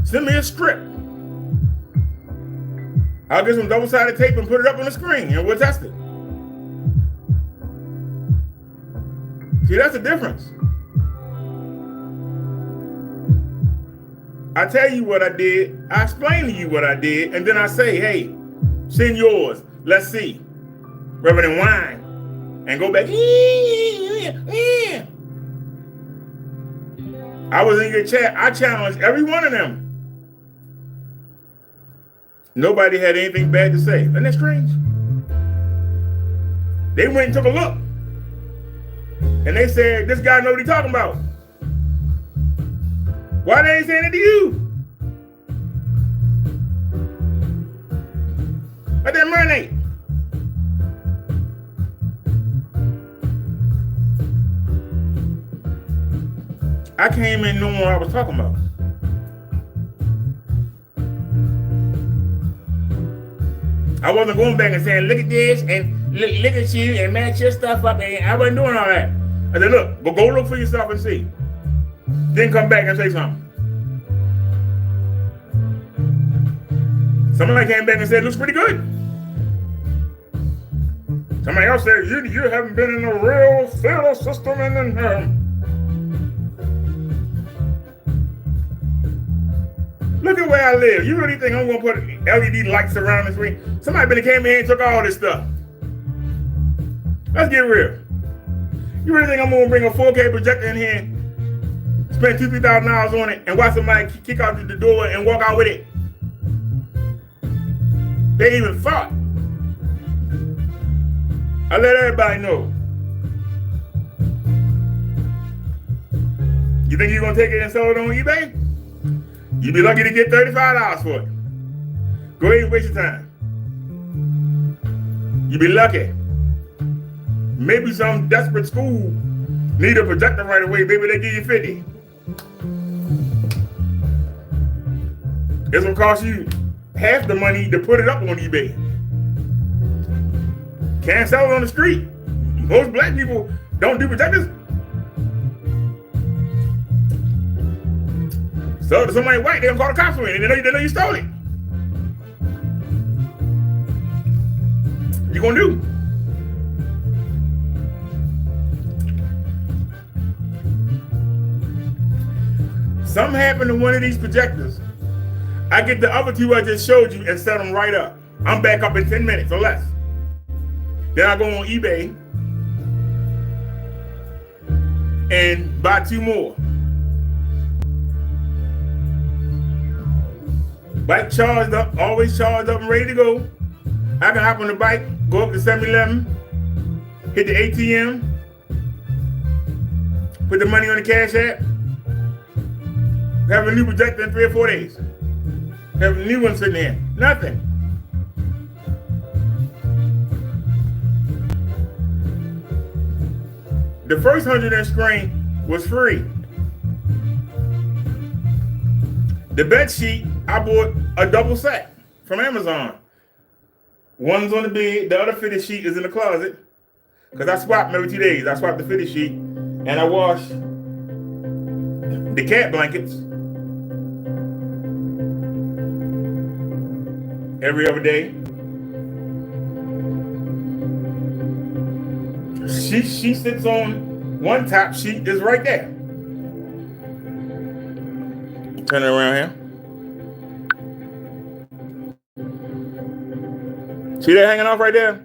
Send me a strip. I'll get some double-sided tape and put it up on the screen and we'll test it. See, that's the difference. I tell you what I did, I explain to you what I did, and then I say, hey, send yours, let's see. Rather than whine and go back. I was in your chat, I challenged every one of them. Nobody had anything bad to say. Isn't that strange? They went and took a look. And they said, this guy knows what he's talking about. Why they ain't saying it to you? Let that marinate. I came in knowing what I was talking about. I wasn't going back and saying, look at this and look at you and match your stuff up. And I wasn't doing all that. I said, look, but go look for yourself and see. Then come back and say something. Somebody came back and said, looks pretty good. Somebody else said, you haven't been in a real theater system and then look at where I live. You really think I'm going to put LED lights around the screen? Somebody been came in here and took all this stuff. Let's get real. You really think I'm going to bring a 4K projector in here, spend $2,000, $3,000 on it, and watch somebody kick out the door and walk out with it? They even thought. I let everybody know. You think you're going to take it and sell it on eBay? You'd be lucky to get $35 for it. Go ahead and waste your time. You'd be lucky. Maybe some desperate school need a projector right away. Maybe they give you 50. It's gonna cost you half the money to put it up on eBay. Can't sell it on the street. Most black people don't do projectors. So if somebody white, they're gonna call the cops on it, and they know you stole it. You gonna do? Something happened to one of these projectors. I get the other two I just showed you and set them right up. I'm back up in 10 minutes or less. Then I go on eBay and buy 2 more. Bike charged up, always charged up and ready to go. I can hop on the bike, go up to 7-Eleven, hit the ATM, put the money on the Cash App, have a new projector in 3 or 4 days. Have a new one sitting there. Nothing. The first 100-inch screen was free. The bed sheet, I bought a double set from Amazon. One's on the bed, the other fitted sheet is in the closet. Because I swap them every 2 days. I swap the fitted sheet and I wash the cat blankets every other day. She sits on one top sheet is right there. Turn it around here. See that hanging off right there?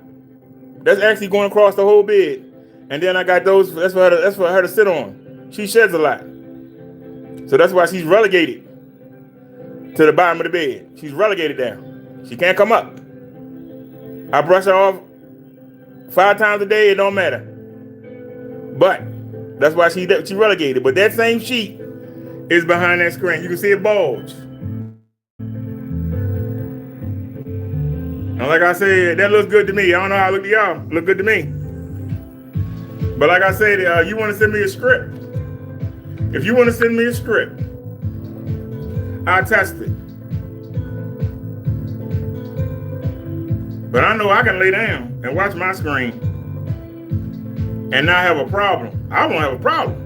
That's actually going across the whole bed. And then I got those, that's for her to sit on. She sheds a lot. So that's why she's relegated to the bottom of the bed. She's relegated down. She can't come up. I brush her off 5 times a day, it don't matter. But that's why she relegated. But that same sheet is behind that screen. You can see it bulge. And like I said, that looks good to me. I don't know how it look to y'all. Look good to me. But like I said, you want to send me a script. If you want to send me a script, I'll test it. But I know I can lay down and watch my screen and not have a problem. I won't have a problem.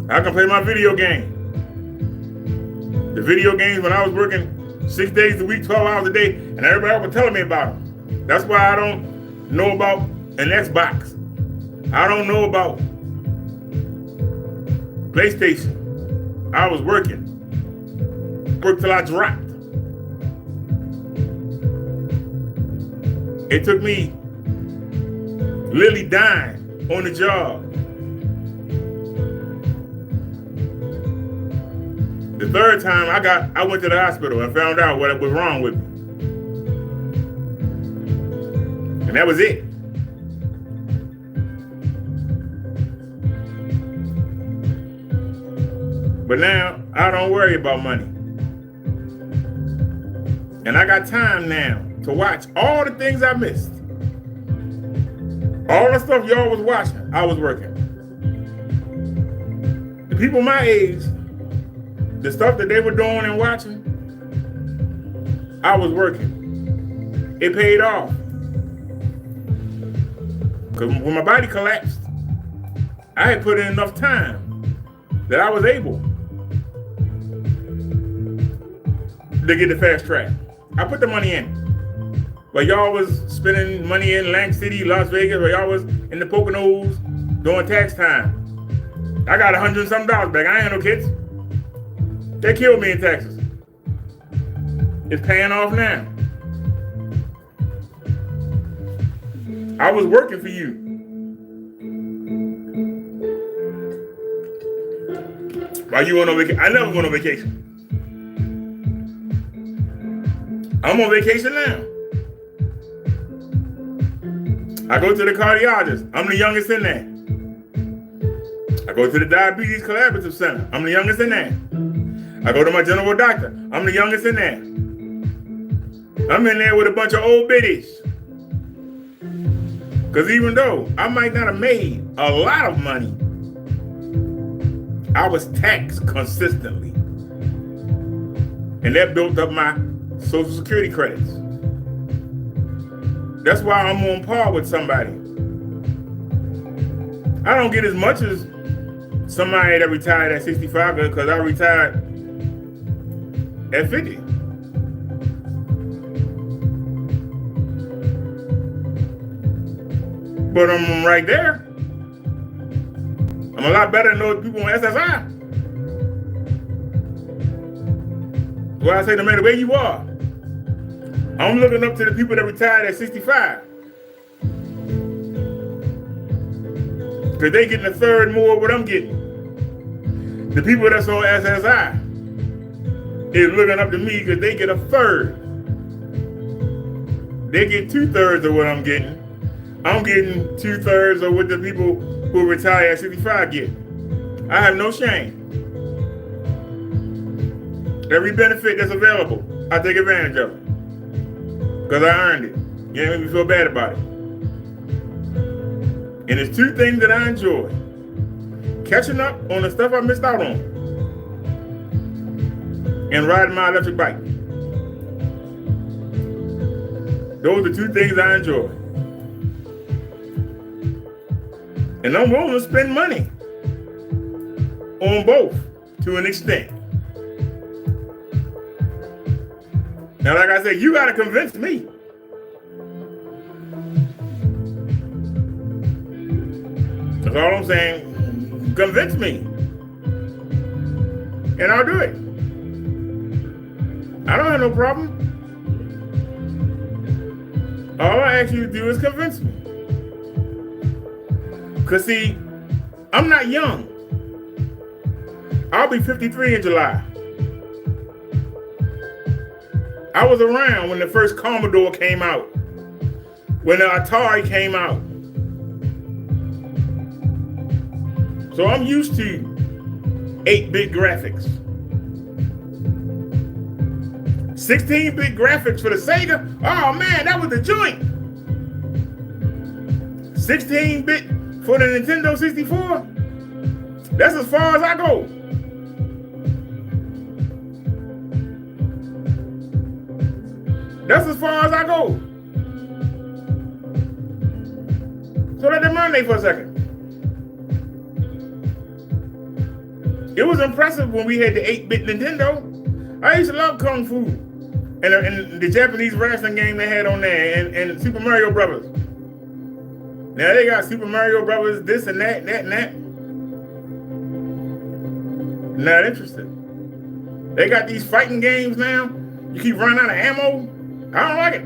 I can play my video game. The video games when I was working 6 days a week, 12 hours a day, and everybody else was telling me about them. That's why I don't know about an Xbox. I don't know about PlayStation. I was working. Worked till I dropped. It took me literally dying on the job. The third time I went to the hospital and found out what was wrong with me. And that was it. But now I don't worry about money. And I got time now to watch all the things I missed. All the stuff y'all was watching, I was working. The people my age, the stuff that they were doing and watching, I was working. It paid off. Because when my body collapsed, I had put in enough time that I was able to get the fast track. I put the money in. But y'all was spending money in Atlantic City, Las Vegas, or y'all was in the Poconos during tax time. I got $100 and something back. I ain't had no kids. They killed me in Texas. It's paying off now. I was working for you. While you went on vacation, I never went on vacation. I'm on vacation now. I go to the cardiologist. I'm the youngest in there. I go to the Diabetes Collaborative Center. I'm the youngest in there. I go to my general doctor. I'm the youngest in there. I'm in there with a bunch of old biddies. Because even though I might not have made a lot of money, I was taxed consistently. And that built up my Social Security credits. That's why I'm on par with somebody. I don't get as much as somebody that retired at 65 because I retired at 50. But I'm right there. I'm a lot better than those people on SSI. Well, I say no matter where you are, I'm looking up to the people that retired at 65. Because they getting a third more of what I'm getting. The people that's on SSI is looking up to me because they get a third. They get 2/3 of what I'm getting. I'm getting 2/3 of what the people who retire at 65 get. I have no shame. Every benefit that's available, I take advantage of it. Because I earned it. You ain't make me feel bad about it. And there's two things that I enjoy. Catching up on the stuff I missed out on. And riding my electric bike. Those are two things I enjoy. And I'm willing to spend money on both to an extent. Now, like I said, you got to convince me. That's all I'm saying. Convince me. And I'll do it. I don't have no problem. All I ask you to do is convince me. Because see, I'm not young. I'll be 53 in July. I was around when the first Commodore came out. When the Atari came out. So I'm used to 8-bit graphics. 16-bit graphics for the Sega. Oh man, that was the joint. 16-bit for the Nintendo 64. That's as far as I go. That's as far as I go. So let them marinate for a second. It was impressive when we had the 8-bit Nintendo. I used to love Kung Fu and the Japanese wrestling game they had on there and Super Mario Brothers. Now they got Super Mario Brothers, this and that, and that. Not interested. They got these fighting games now. You keep running out of ammo. I don't like it.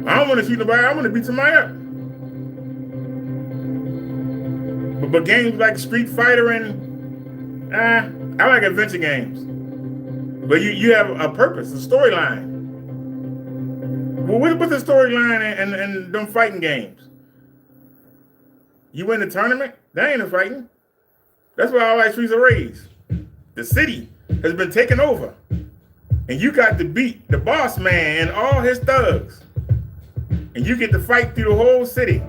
I don't want to shoot nobody. I want to beat somebody up. But games like Street Fighter and I like adventure games. But you have a purpose, a storyline. Well, what's the storyline and them fighting games? You win the tournament? That ain't a fighting. That's why I like Streets of Rage. The city has been taken over. And you got to beat the boss man and all his thugs. And you get to fight through the whole city.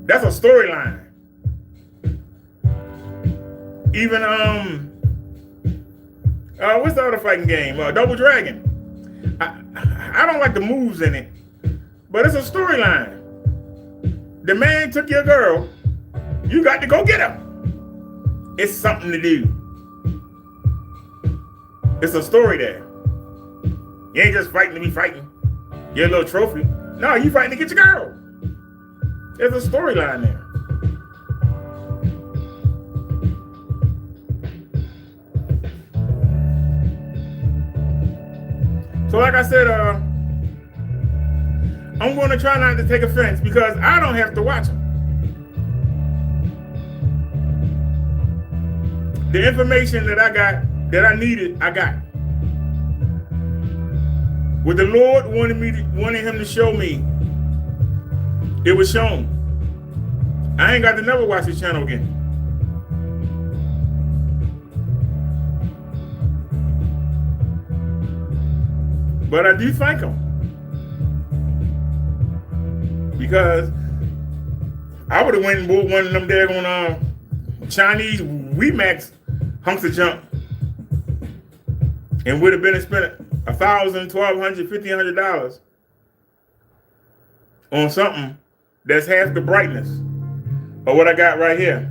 That's a storyline. Even what's the other fighting game? Double Dragon. I don't like the moves in it, but it's a storyline. The man took your girl. You got to go get her. It's something to do. It's a story there. You ain't just fighting to be fighting. Get a little trophy. No, you fighting to get your girl. There's a storyline there. So like I said, I'm going to try not to take offense because I don't have to watch them. The information that I got, that I needed, I got. What the Lord wanted him to show me, it was shown. I ain't got to never watch his channel again. But I do thank him. Because I would have went and bought one of them daggone Chinese WeMax hunks of junk. And would have been spent $1,000, $1,200, $1,500 on something that's half the brightness of what I got right here.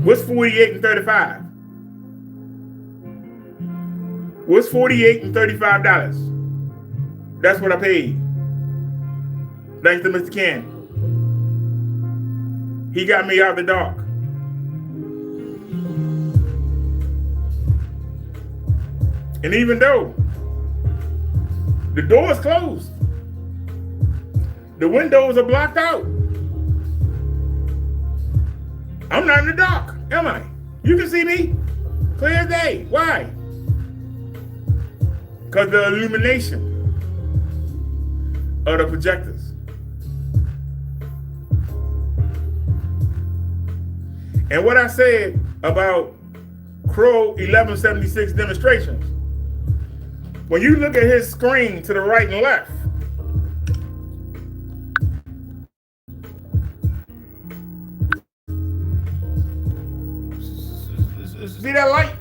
What's 48 and 35? What's $48 and $35? That's what I paid. Thanks to Mr. Ken. He got me out of the dark. And even though the door is closed, the windows are blocked out, I'm not in the dark, am I? You can see me clear as day. Why? Because the illumination of the projectors. And what I said about Crow 1176 demonstrations, when you look at his screen to the right and left, see that light?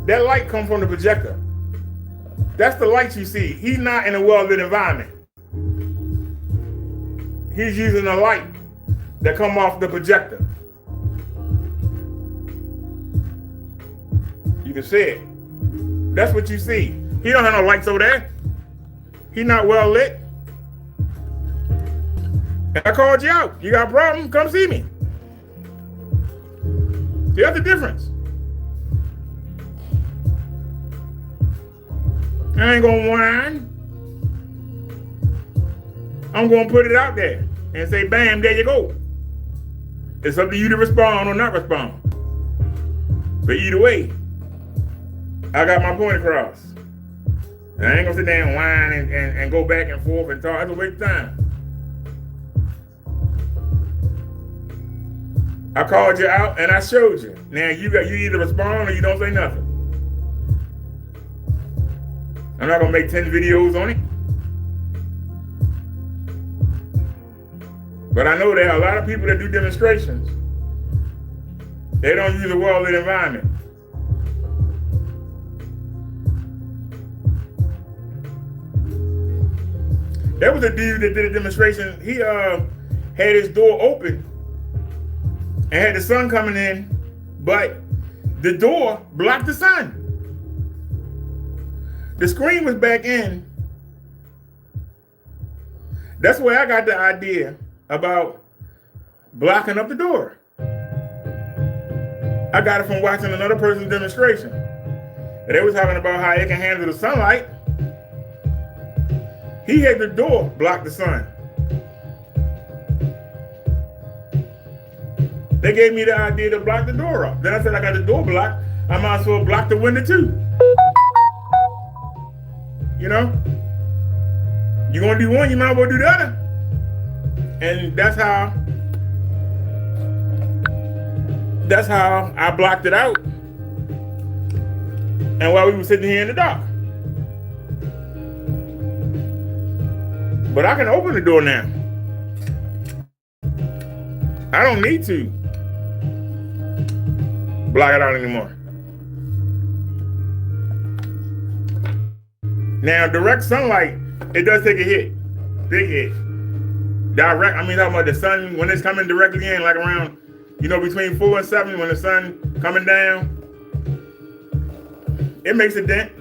That light comes from the projector. That's the light you see. He's not in a well-lit environment. He's using a light that come off the projector. You can see it. That's what you see. He don't have no lights over there. He's not well lit. And I called you out. You got a problem? Come see me. See, that's the difference. I ain't gonna whine. I'm gonna put it out there and say, bam, there you go. It's up to you to respond or not respond. But either way, I got my point across. And I ain't gonna sit there and whine and go back and forth and talk. That's a waste of time. I called you out and I showed you. Now you either respond or you don't say nothing. I'm not gonna make 10 videos on it. But I know there are a lot of people that do demonstrations. They don't use a well-lit environment. There was a dude that did a demonstration. He had his door open and had the sun coming in, but the door blocked the sun. The screen was back in. That's where I got the idea about blocking up the door. I got it from watching another person's demonstration. And they were talking about how it can handle the sunlight. He had the door block the sun. They gave me the idea to block the door up. Then I said, I got the door blocked. I might as well block the window too. You know? You're gonna do one, you might as well do the other. And that's how I blocked it out. And while we were sitting here in the dark. But I can open the door now. I don't need to block it out anymore. Now, direct sunlight, it does take a hit. Big hit. Direct, talking about the sun, when it's coming directly in, like around, between 4 and 7, when the sun coming down, it makes a dent.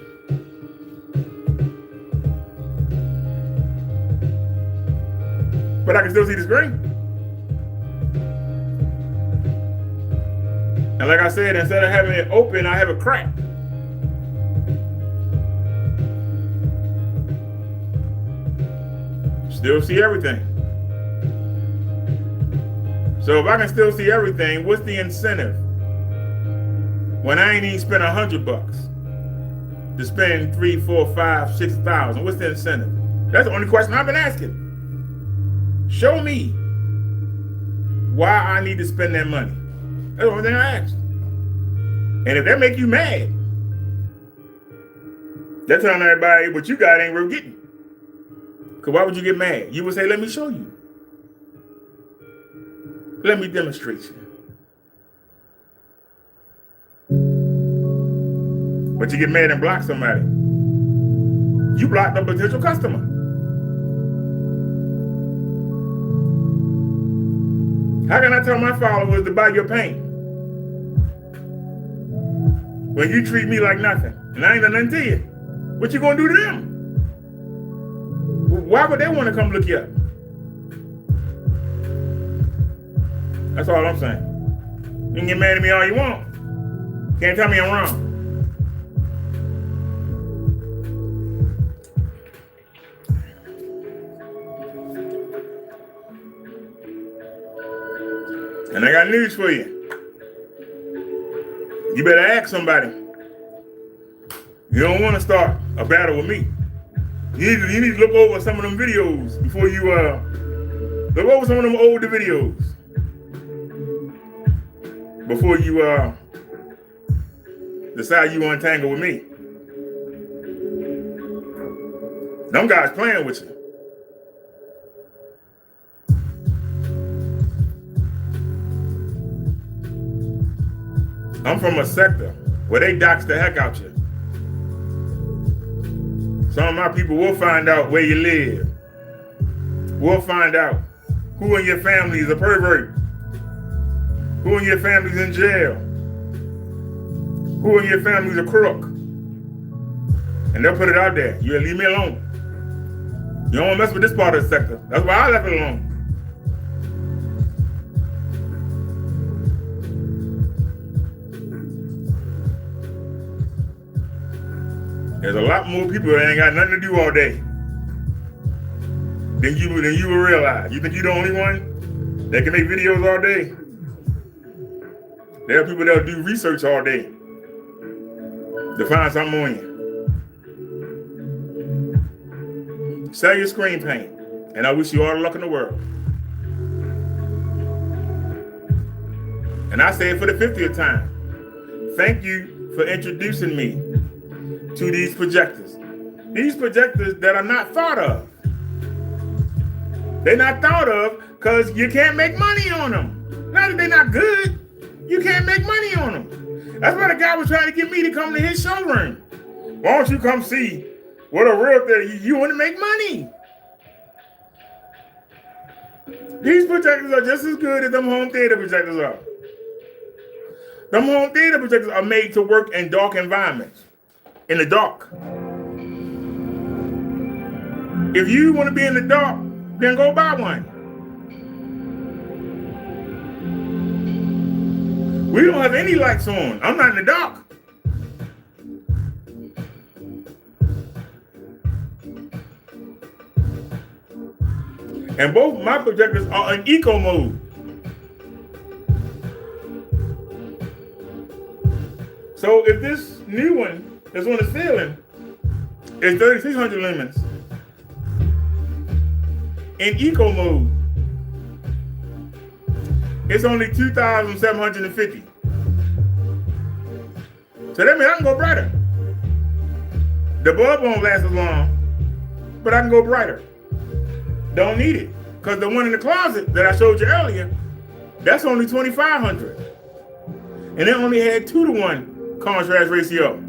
But I can still see the screen. And like I said, instead of having it open, I have a crack. Still see everything. So if I can still see everything, what's the incentive? When I ain't even spent $100 to spend 3, 4, 5, 6,000, what's the incentive? That's the only question I've been asking. Show me why I need to spend that money. That's the only thing I asked. And if that make you mad, they're telling everybody what you got ain't worth getting. Because why would you get mad? You would say, let me show you. Let me demonstrate you. But you get mad and block somebody. You blocked a potential customer. How can I tell my followers to buy your paint when you treat me like nothing and I ain't done nothing to you? What you gonna do to them? Why would they want to come look you up? That's all I'm saying. You can get mad at me all you want. Can't tell me I'm wrong. And I got news for you. You better ask somebody. You don't want to start a battle with me. You need to look over some of them videos before you look over some of them older videos. before you decide you want to tangle with me. Them guys playing with you. I'm from a sector where they dox the heck out you. Some of my people will find out where you live. We'll find out who in your family is a pervert. Who in your family's in jail. Who in your family's a crook. And they'll put it out there. You leave me alone. You don't want to mess with this part of the sector. That's why I left it alone. There's a lot more people that ain't got nothing to do all day than you will realize. You think you're the only one that can make videos all day? There are people that'll do research all day to find something on you. Sell your screen paint, and I wish you all the luck in the world. And I say it for the 50th time. Thank you for introducing me to these projectors. These projectors that are not thought of. They're not thought of because you can't make money on them. Not that they're not good, you can't make money on them. That's why the guy was trying to get me to come to his showroom. Why don't you come see what a real thing, you want to make money. These projectors are just as good as them home theater projectors are. Them home theater projectors are made to work in dark environments. In the dark. If you want to be in the dark, then go buy one. We don't have any lights on. I'm not in the dark. And both my projectors are in eco mode. So if this new one that's on the ceiling is 3600 lumens in eco mode, it's only 2,750. So that means I can go brighter. The bulb won't last as long, but I can go brighter. Don't need it, because the one in the closet that I showed you earlier, that's only 2,500, and it only had 2-to-1 contrast ratio.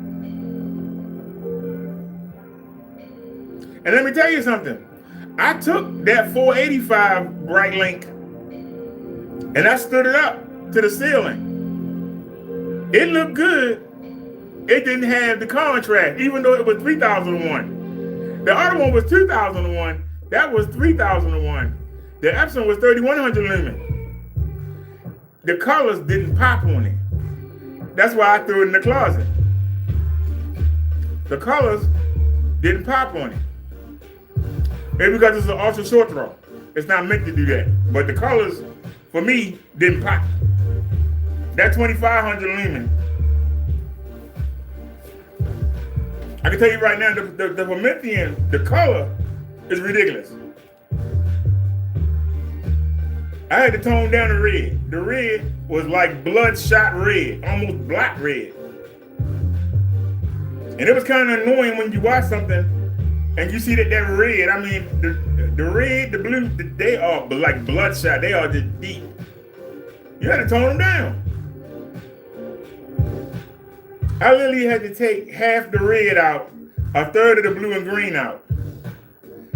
And let me tell you something. I took that 485 bright link and I stood it up to the ceiling. It looked good. It didn't have the contrast, even though it was 3,001. The other one was 2,001. That was 3,001. The Epson was 3,100 lumen. The colors didn't pop on it. That's why I threw it in the closet. The colors didn't pop on it. Maybe because it's an ultra short throw. It's not meant to do that. But the colors, for me, didn't pop. That 2,500 lumen. I can tell you right now, the Promethean, the color is ridiculous. I had to tone down the red. The red was like bloodshot red, almost black red. And it was kind of annoying when you watch something and you see that red, I mean, the red, the blue, they are like bloodshot. They are just deep. You had to tone them down. I literally had to take half the red out, a third of the blue and green out.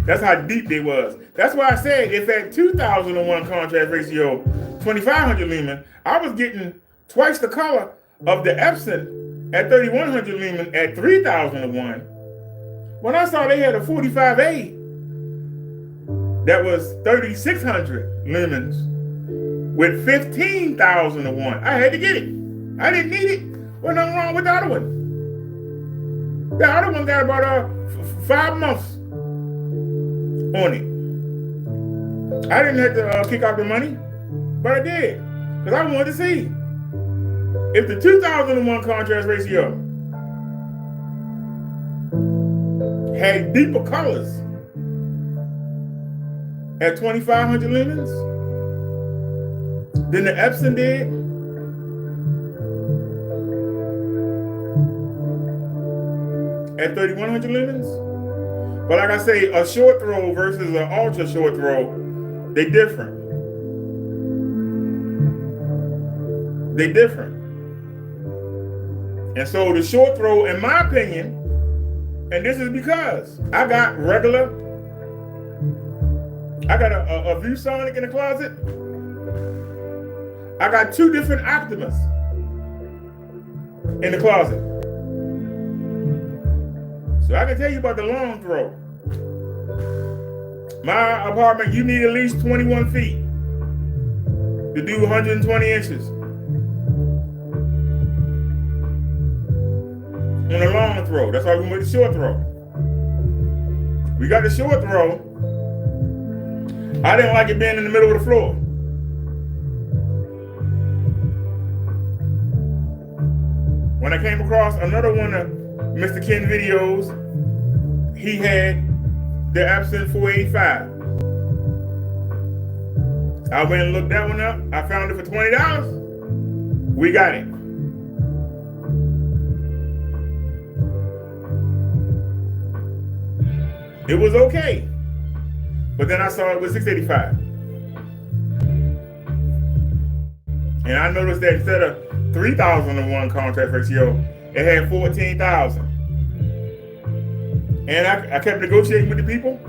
That's how deep they was. That's why I said if at 2,001 contrast ratio, 2,500 lumen, I was getting twice the color of the Epson at 3,100 lumen at 3,001. When I saw they had a 45A that was 3,600 lumens with 15,001, I had to get it. I didn't need it. What's nothing wrong with the other one? The other one got about 5 months on it. I didn't have to kick out the money, but I did, because I wanted to see if the 2,001 contrast ratio had deeper colors at 2,500 lumens than the Epson did at 3,100 lumens. But like I say, a short throw versus an ultra short throw, they different. They different. And so the short throw, in my opinion, and this is because I got a ViewSonic in the closet. I got 2 different Optimus in the closet. So I can tell you about the long throw. My apartment, you need at least 21 feet to do 120 inches. On the long throw. That's why we went with the short throw. We got the short throw. I didn't like it being in the middle of the floor. When I came across another one of Mr. Ken videos, he had the Epson 485. I went and looked that one up. I found it for $20. We got it. It was okay. But then I saw it was $685. And I noticed that instead of 3,001 contract ratio, it had 14,000. And I kept negotiating with the people,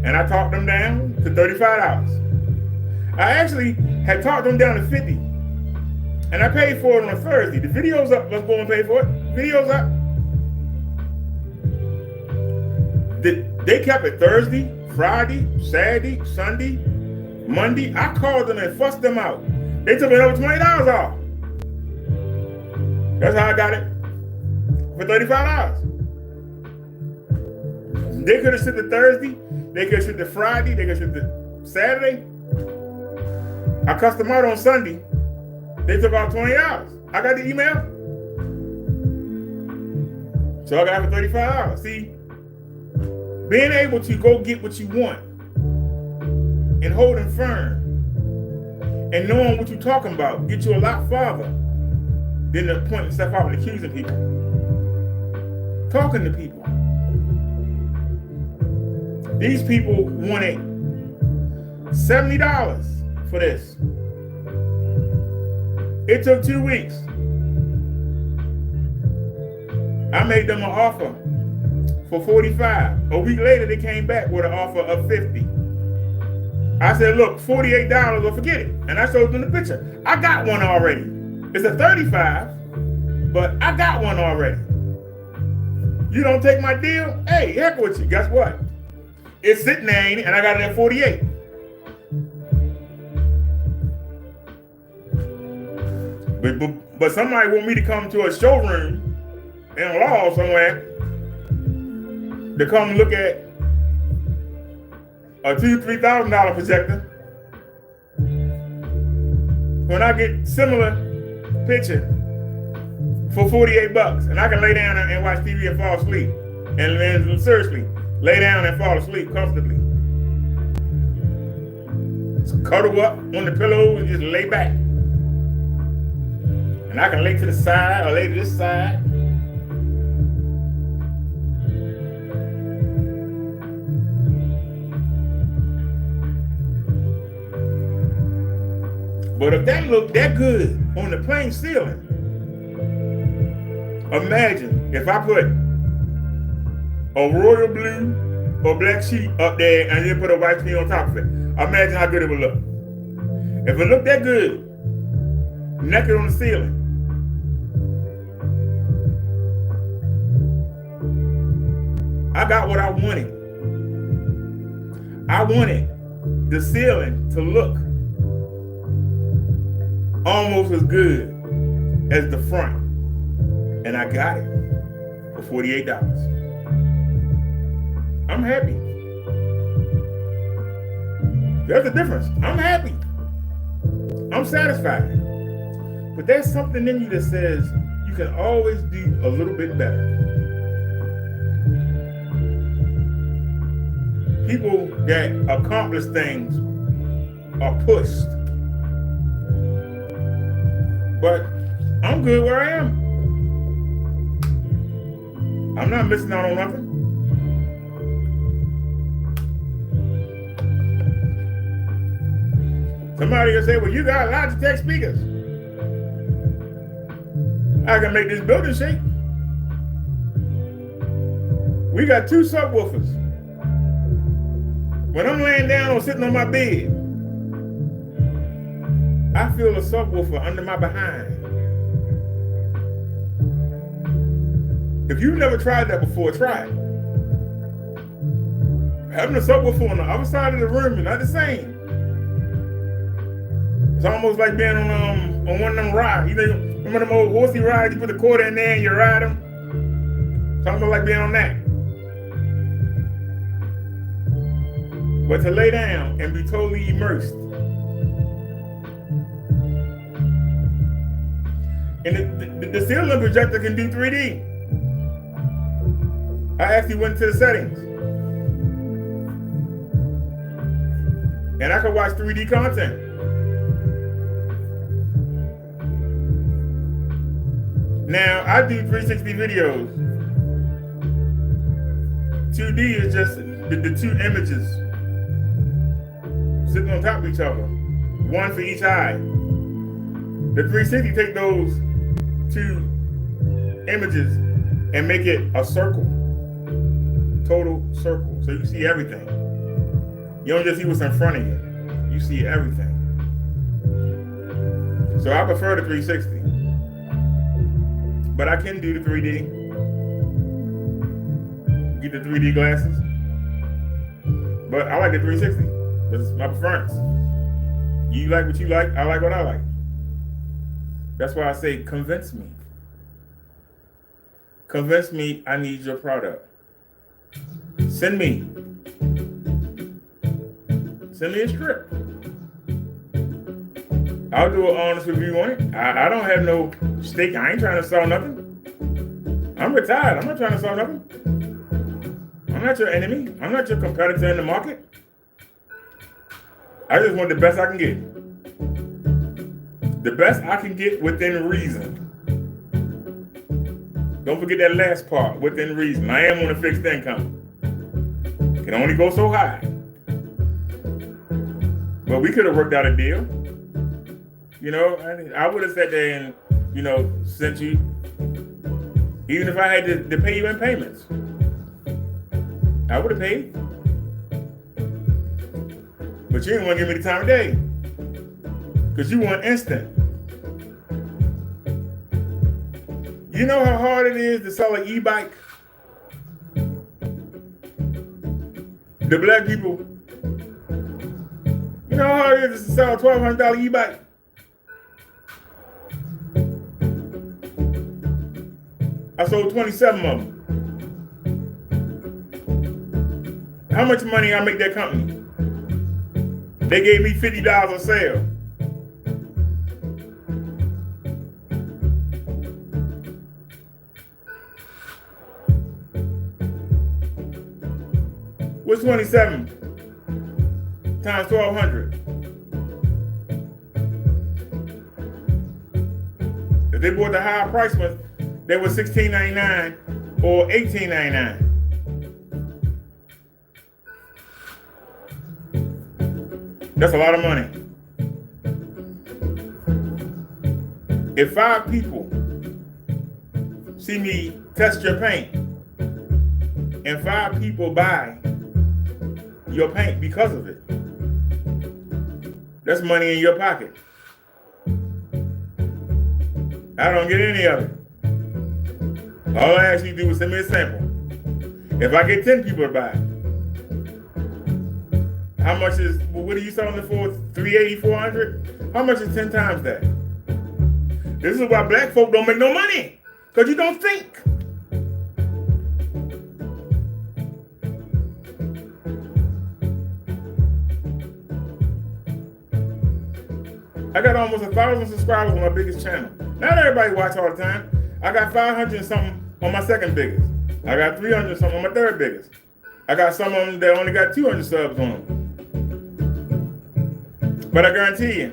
and I talked them down to $35. I actually had talked them down to $50. And I paid for it on a Thursday. The video's up. Let's go and pay for it. Video's up. They kept it Thursday, Friday, Saturday, Sunday, Monday. I called them and fussed them out. They took me over $20 off. That's how I got it for $35. They could have shipped it Thursday. They could have shipped it Friday. They could have shipped it Saturday. I cussed them out on Sunday. They took off $20. I got the email. So I got it for $35. See? Being able to go get what you want and holding firm and knowing what you're talking about get you a lot farther than the pointing stuff out and accusing people. Talking to people. These people wanted $70 for this. It took 2 weeks. I made them an offer for $45. A week later, they came back with an offer of $50. I said, look, $48 or forget it. And I showed them the picture. I got one already. It's a $35, but I got one already. You don't take my deal? Hey, heck with you. Guess what? It's sitting there, ain't it? And I got it at $48. But somebody want me to come to a showroom in Law somewhere to come look at a $2,000-3,000 projector when I get similar picture for $48, and I can lay down and watch TV and fall asleep, and seriously lay down and fall asleep comfortably. Just cuddle up on the pillow and just lay back, and I can lay to the side or lay to this side. But if that looked that good on the plain ceiling, imagine if I put a royal blue or black sheet up there and then put a white screen on top of it. Imagine how good it would look. If it looked that good, naked on the ceiling, I got what I wanted. I wanted the ceiling to look almost as good as the front. And I got it for $48. I'm happy. There's a difference. I'm happy. I'm satisfied. But there's something in you that says you can always do a little bit better. People that accomplish things are pushed. But I'm good where I am. I'm not missing out on nothing. Somebody will say, well, you got Logitech speakers. I can make this building shake. We got 2 subwoofers. When I'm laying down or sitting on my bed, I feel a subwoofer under my behind. If you've never tried that before, try it. Having a subwoofer on the other side of the room is not the same. It's almost like being on one of them rides. You know, remember them old horsey rides? You put the quarter in there and you ride them. It's almost like being on that. But to lay down and be totally immersed. And the ceiling projector can do 3D. I actually went to the settings. And I could watch 3D content. Now, I do 360 videos. 2D is just the 2 images sitting on top of each other, one for each eye. The 360 take those 2 images and make it a circle, total circle. So you see everything. You don't just see what's in front of you. You see everything. So I prefer the 360. But I can do the 3D. Get the 3D glasses. But I like the 360. It's my preference. You like what you like, I like what I like. That's why I say convince me. Convince me I need your product. Send me a script. I'll do an honest review on it. I don't have no stake. I ain't trying to sell nothing. I'm retired. I'm not trying to sell nothing. I'm not your enemy. I'm not your competitor in the market. I just want the best I can get. The best I can get within reason. Don't forget that last part, within reason. I am on a fixed income. Can only go so high. But we could have worked out a deal. You know, I would have sat there and, you know, sent you, even if I had to pay you in payments. I would have paid. But you didn't want to give me the time of day. Because you want instant. You know how hard it is to sell an e-bike? The black people. You know how hard it is to sell a $1,200 e-bike? I sold 27 of them. How much money I make that company? They gave me $50 a sale. What's 27 times 1,200? If they bought the higher price ones, they were $16.99 or $18.99. That's a lot of money. If 5 people see me test your paint and 5 people buy your paint because of it, that's money in your pocket. I don't get any of it. All I ask you to do is send me a sample. If I get 10 people to buy it, how much is, what are you selling it for? $380, $400? How much is 10 times that? This is why black folk don't make no money. Because you don't think. I got almost 1,000 subscribers on my biggest channel. Not everybody watch all the time. I got 500 and something on my second biggest. I got 300 and something on my third biggest. I got some of them that only got 200 subs on them. But I guarantee you,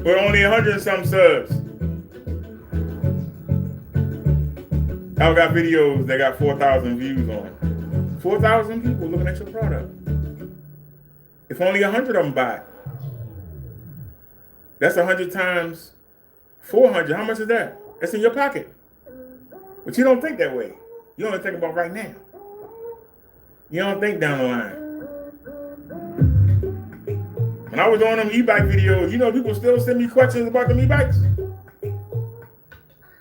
with only 100 and some subs, I've got videos that got 4,000 views on it. 4,000 people looking at your product. If only 100 of them buy it, that's 100 times 400. How much is that? That's in your pocket. But you don't think that way. You only think about right now. You don't think down the line. When I was on them e-bike videos, you know, people still send me questions about them e-bikes.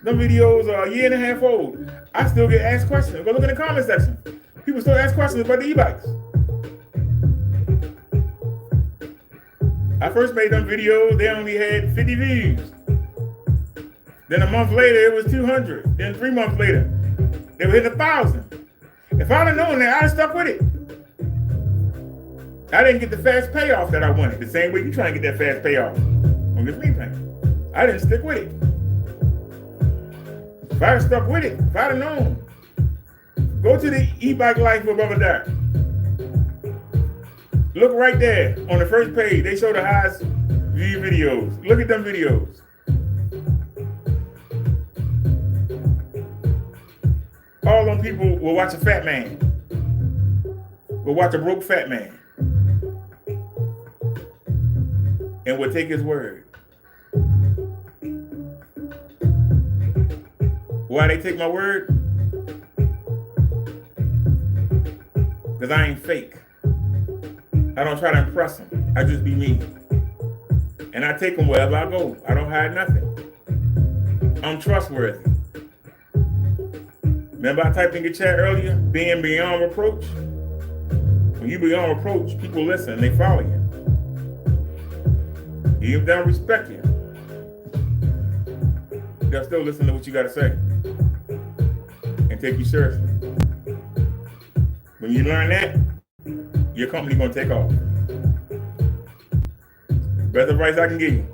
Them videos are a year and a half old. I still get asked questions. Go look in the comment section. People still ask questions about the e-bikes. I first made them videos, they only had 50 views. Then a month later, it was 200. Then 3 months later, they were hitting 1,000. If I'd have known that, I'd have stuck with it. I didn't get the fast payoff that I wanted. The same way you try and get that fast payoff on your free payment. I didn't stick with it. If I'd have stuck with it, if I'd have known, go to the e-bike life with Brother Derrick. Look right there on the first page. They show the highest view videos. Look at them videos. All them people will watch a fat man. Will watch a broke fat man. And will take his word. Why they take my word? Because I ain't fake. I don't try to impress them. I just be me. And I take them wherever I go. I don't hide nothing. I'm trustworthy. Remember I typed in your chat earlier, being beyond reproach? When you beyond reproach, people listen, they follow you. Even if they don't respect you, they'll still listen to what you got to say and take you seriously. When you learn that, your company gonna take off. Best advice I can give you.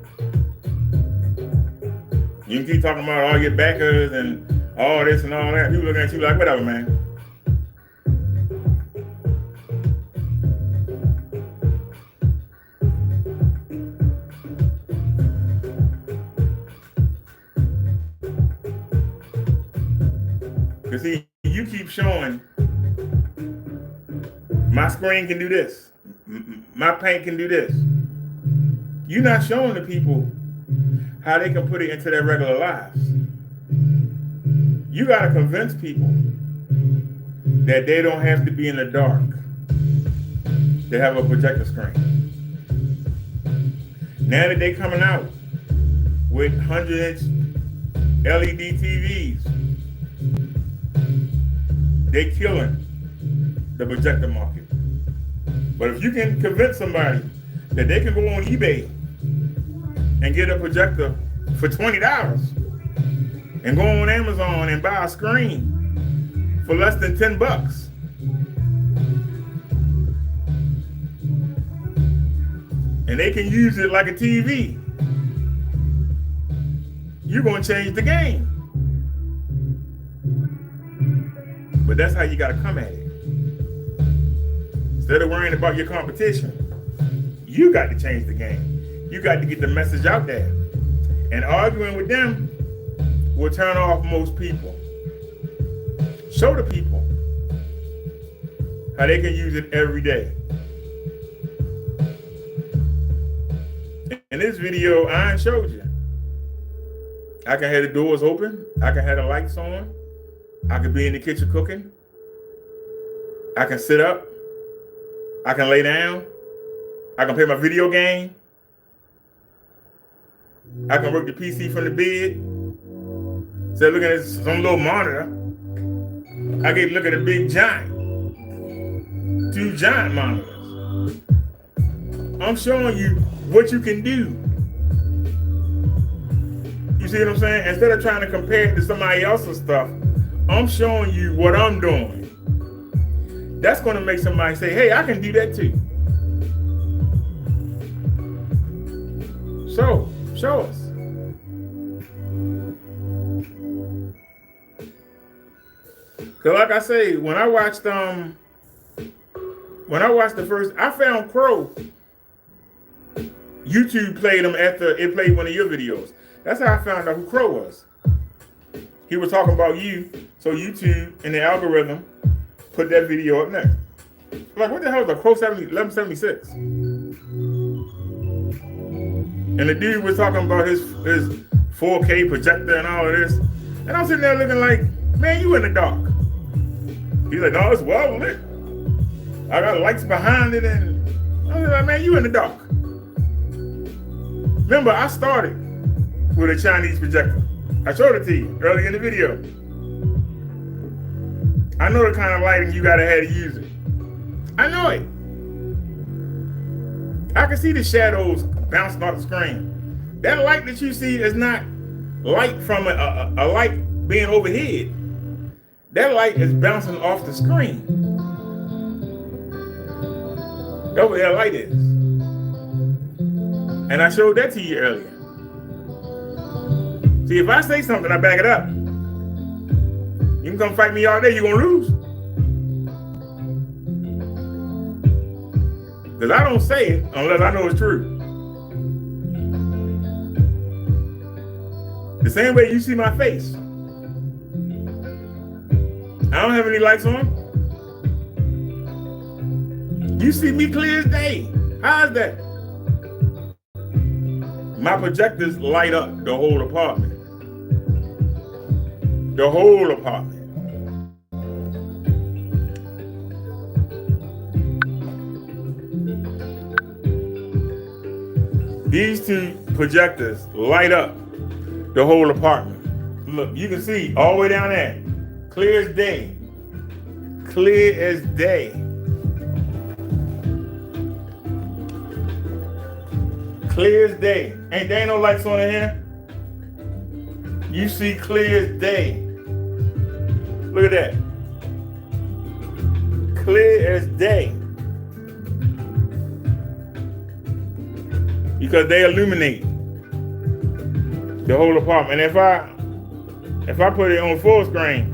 You can keep talking about all your backers and all this and all that. People looking at you like, whatever, man. Because see, you keep showing my screen can do this. My paint can do this. You're not showing the people how they can put it into their regular lives. You got to convince people that they don't have to be in the dark. They have a projector screen. Now that they're coming out with 100-inch LED TVs, they're killing the projector market. But if you can convince somebody that they can go on eBay and get a projector for $20 and go on Amazon and buy a screen for less than $10, and they can use it like a TV, you're going to change the game. But that's how you got to come at it. Instead of worrying about your competition, you got to change the game. You got to get the message out there. And arguing with them will turn off most people. Show the people how they can use it every day. In this video, I showed you. I can have the doors open. I can have the lights on. I can be in the kitchen cooking. I can sit up. I can lay down. I can play my video game. I can work the PC from the bed. Instead of looking at some little monitor, I get to look at a big giant. 2 giant monitors. I'm showing you what you can do. You see what I'm saying? Instead of trying to compare it to somebody else's stuff, I'm showing you what I'm doing. That's going to make somebody say, hey, I can do that too. So, show us. Cause like I say, when I watched the first, I found Crow. YouTube played him after it played one of your videos. That's how I found out who Crow was. He was talking about you, so YouTube and the algorithm put that video up next. Like, what the hell is a Pro 1176? And the dude was talking about his 4K projector and all of this. And I'm sitting there looking like, man, you in the dark. He's like, no, it's well lit. I got lights behind it, and I was like, man, you in the dark. Remember, I started with a Chinese projector. I showed it to you early in the video. I know the kind of lighting you gotta have to use it. I know it. I can see the shadows bouncing off the screen. That light that you see is not light from a light being overhead. That light is bouncing off the screen. That's what that light is. And I showed that to you earlier. See, if I say something, I back it up. You can come fight me all day, you're gonna lose. Because I don't say it unless I know it's true. The same way you see my face. I don't have any lights on. You see me clear as day. How's that? My projectors light up the whole apartment. The whole apartment. These two projectors light up the whole apartment. Look, you can see all the way down there. Clear as day. Clear as day. Clear as day. Ain't there no lights on in here? You see clear as day. Look at that. Clear as day. Because they illuminate the whole apartment. And if I put it on full screen,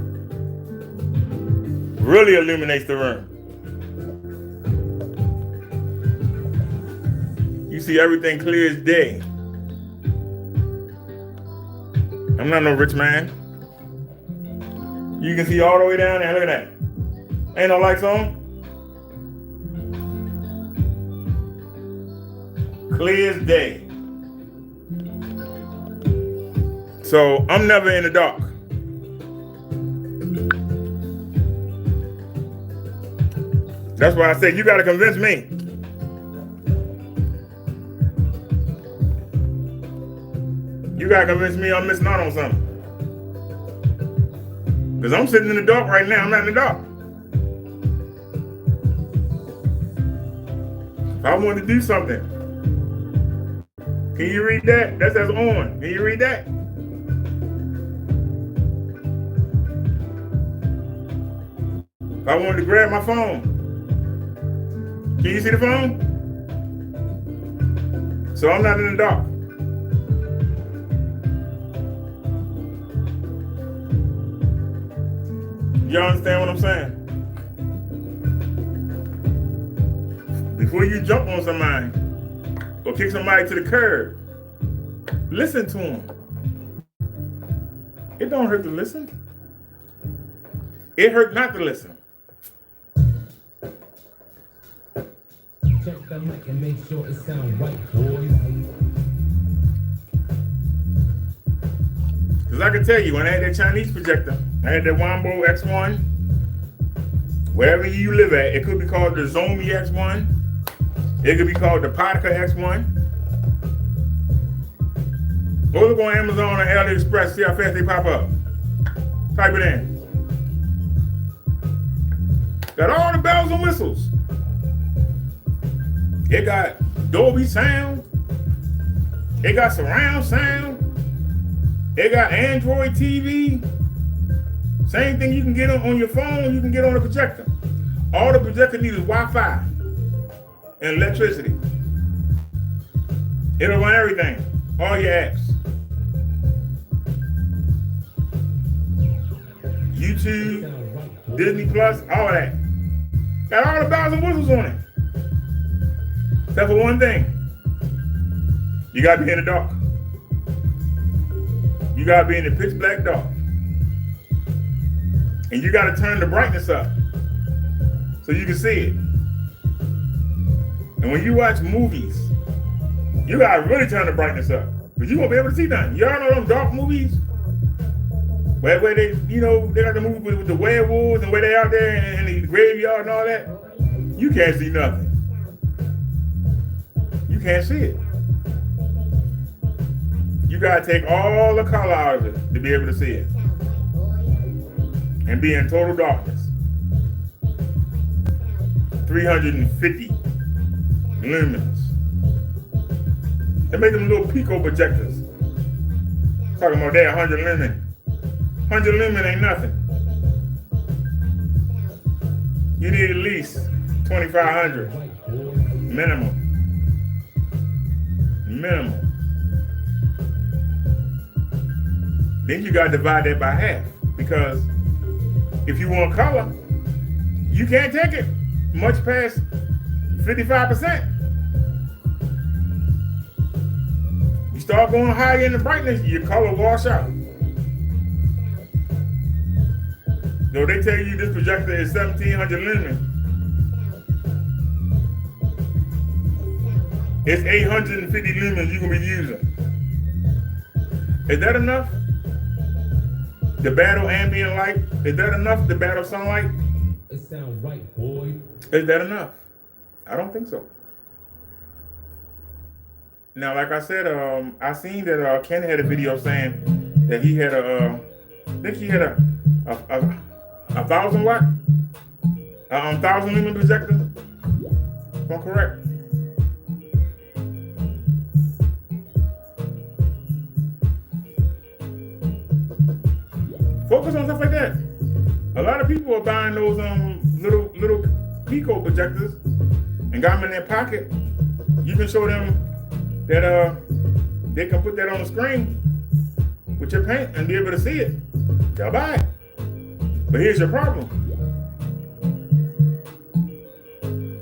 really illuminates the room. You see everything clear as day. I'm not no rich man. You can see all the way down there. Look at that. Ain't no lights on. Clear as day. So I'm never in the dark. That's why I said you gotta convince me. You gotta convince me I'm missing out on something. Because I'm sitting in the dark right now. I'm not in the dark. If I want to do something, can you read that? That says on. Can you read that? If I wanted to grab my phone, can you see the phone? So I'm not in the dark. You understand what I'm saying? Before you jump on somebody or kick somebody to the curb, listen to them. It don't hurt to listen. It hurt not to listen. Check the mic and make sure it sounds right, boys. Because I can tell you, when I had that Chinese projector, I had that Wambo X1, wherever you live at, it could be called the Zombie X1. It could be called the Potica X1. Or look on Amazon or AliExpress, see how fast they pop up. Type it in. Got all the bells and whistles. It got Dolby sound. It got surround sound. It got Android TV. Same thing you can get on your phone, you can get on the projector. All the projector needs is Wi-Fi and electricity. It'll run everything, all your apps. YouTube, Disney Plus, all that. Got all the bells and whistles on it. Except for one thing. You gotta be in the dark. You gotta be in the pitch black dark. And you got to turn the brightness up so you can see it. And when you watch movies, you got to really turn the brightness up because you won't be able to see nothing. Y'all know them dark movies? Where they, you know, they got the movie with the werewolves and where they out there in the graveyard and all that. You can't see nothing. You can't see it. You gotta take all the color out of it to be able to see it. And be in total darkness. 350 lumens. They make them little pico projectors. Talking about that 100 lumen. 100 lumen ain't nothing. You need at least 2,500 minimum. Then you got to divide that by half because if you want color, you can't take it much past 55%. You start going higher in the brightness, your color wash out. So they tell you this projector is 1,700 lumen. It's 850 lumens you're gonna be using. Is that enough? The battle ambient light, is that enough? The battle sunlight? It sound right, boy. Is that enough? I don't think so. Now, like I said, I seen that Ken had a video saying that he had I think he had a 1,000 watt, 1,000 lumen projector. If I'm correct. Focus on stuff like that. A lot of people are buying those little pico projectors and got them in their pocket. You can show them that they can put that on the screen with your paint and be able to see it. They'll buy it. But here's your problem.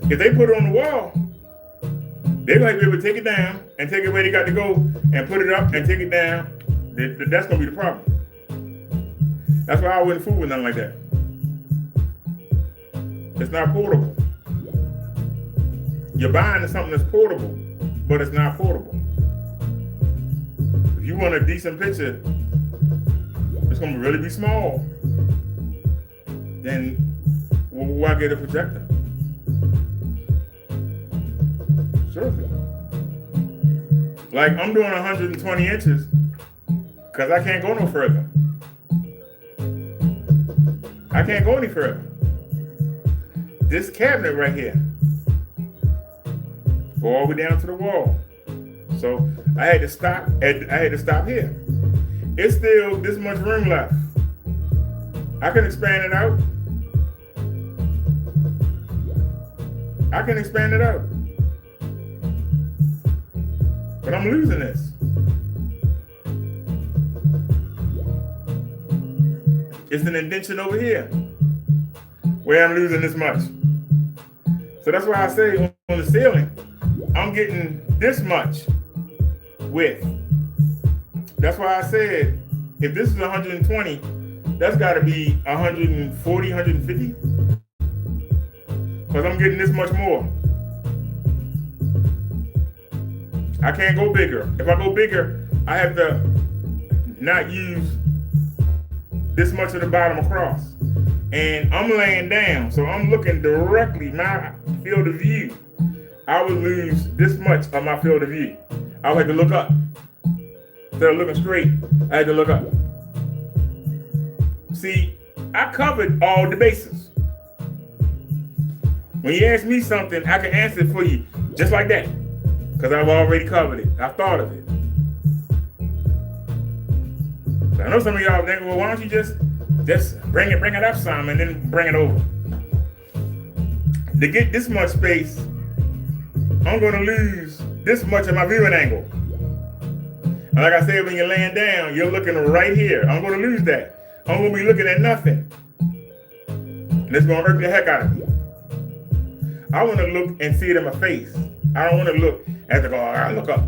If they put it on the wall, they're going to be able to take it down and take it where they got to go and put it up and take it down. That's going to be the problem. That's why I wouldn't fool with nothing like that. It's not portable. You're buying something that's portable, but it's not portable. If you want a decent picture, it's going to really be small. Then why get a projector? Sure. Like I'm doing 120 inches because I can't go no further. I can't go any further. This cabinet right here, go all the way down to the wall. So I had to stop. I had to stop here. It's still this much room left. I can expand it out. I can expand it out. But I'm losing this. It's an indentation over here where I'm losing this much. So that's why I say on the ceiling, I'm getting this much width. That's why I said, if this is 120, that's gotta be 140, 150. Because I'm getting this much more. I can't go bigger. If I go bigger, I have to not use this much of the bottom across. And I'm laying down, so I'm looking directly, my field of view. I would lose this much of my field of view. I would have to look up. Instead of looking straight, I had to look up. See, I covered all the bases. When you ask me something, I can answer it for you just like that. Because I've already covered it. I've thought of it. I know some of y'all think, well, why don't you just bring it up some and then bring it over. To get this much space, I'm going to lose this much of my viewing angle. And like I said, when you're laying down, you're looking right here. I'm going to lose that. I'm going to be looking at nothing. And it's going to hurt the heck out of me. I want to look and see it in my face. I don't want to look at the go, I look up.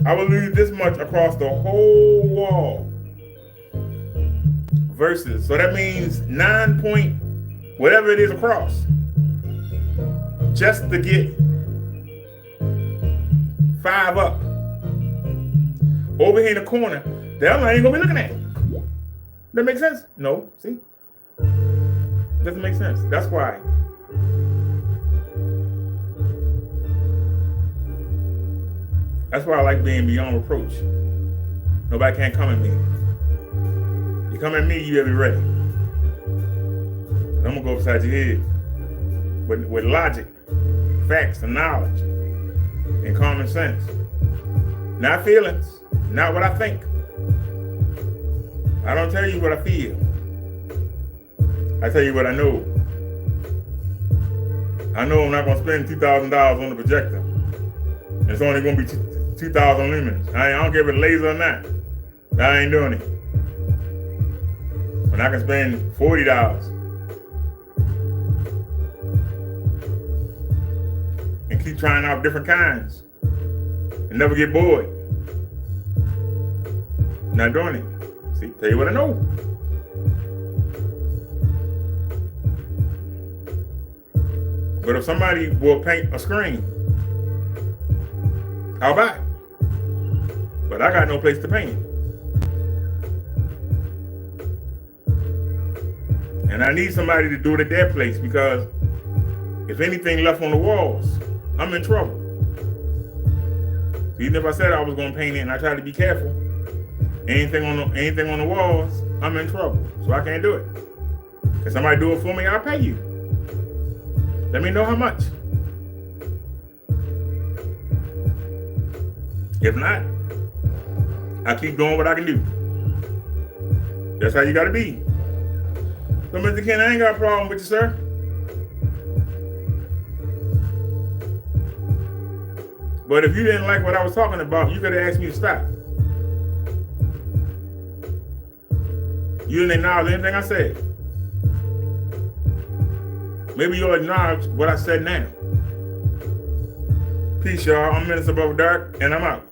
I will lose this much across the whole wall. verses. So that means 9 point, whatever it is across. Just to get 5 up. Over here in the corner, that I ain't gonna be looking at. That makes sense? No, see? Doesn't make sense. That's why. That's why I like being beyond reproach. Nobody can come at me. You come at me, you better be ready. I'm gonna go upside your head with logic, facts, and knowledge, and common sense. Not feelings, not what I think. I don't tell you what I feel. I tell you what I know. I know I'm not gonna spend $2,000 on the projector. It's only gonna be 2,000 lumens. I don't give a laser or not. I ain't doing it. When I can spend $40 and keep trying out different kinds and never get bored. Not doing it. See, tell you what I know. But if somebody will paint a screen, I'll buy it. But I got no place to paint it. And I need somebody to do it at their place, because if anything left on the walls, I'm in trouble. So even if I said I was going to paint it and I tried to be careful, anything on the walls, I'm in trouble. So I can't do it. If somebody do it for me, I'll pay you. Let me know how much. If not, I keep doing what I can do. That's how you got to be. So, Mr. Ken, I ain't got a problem with you, sir. But if you didn't like what I was talking about, you could have asked me to stop. You didn't acknowledge anything I said. Maybe you'll acknowledge what I said now. Peace, y'all. I'm Minister BROTHADERRICK, and I'm out.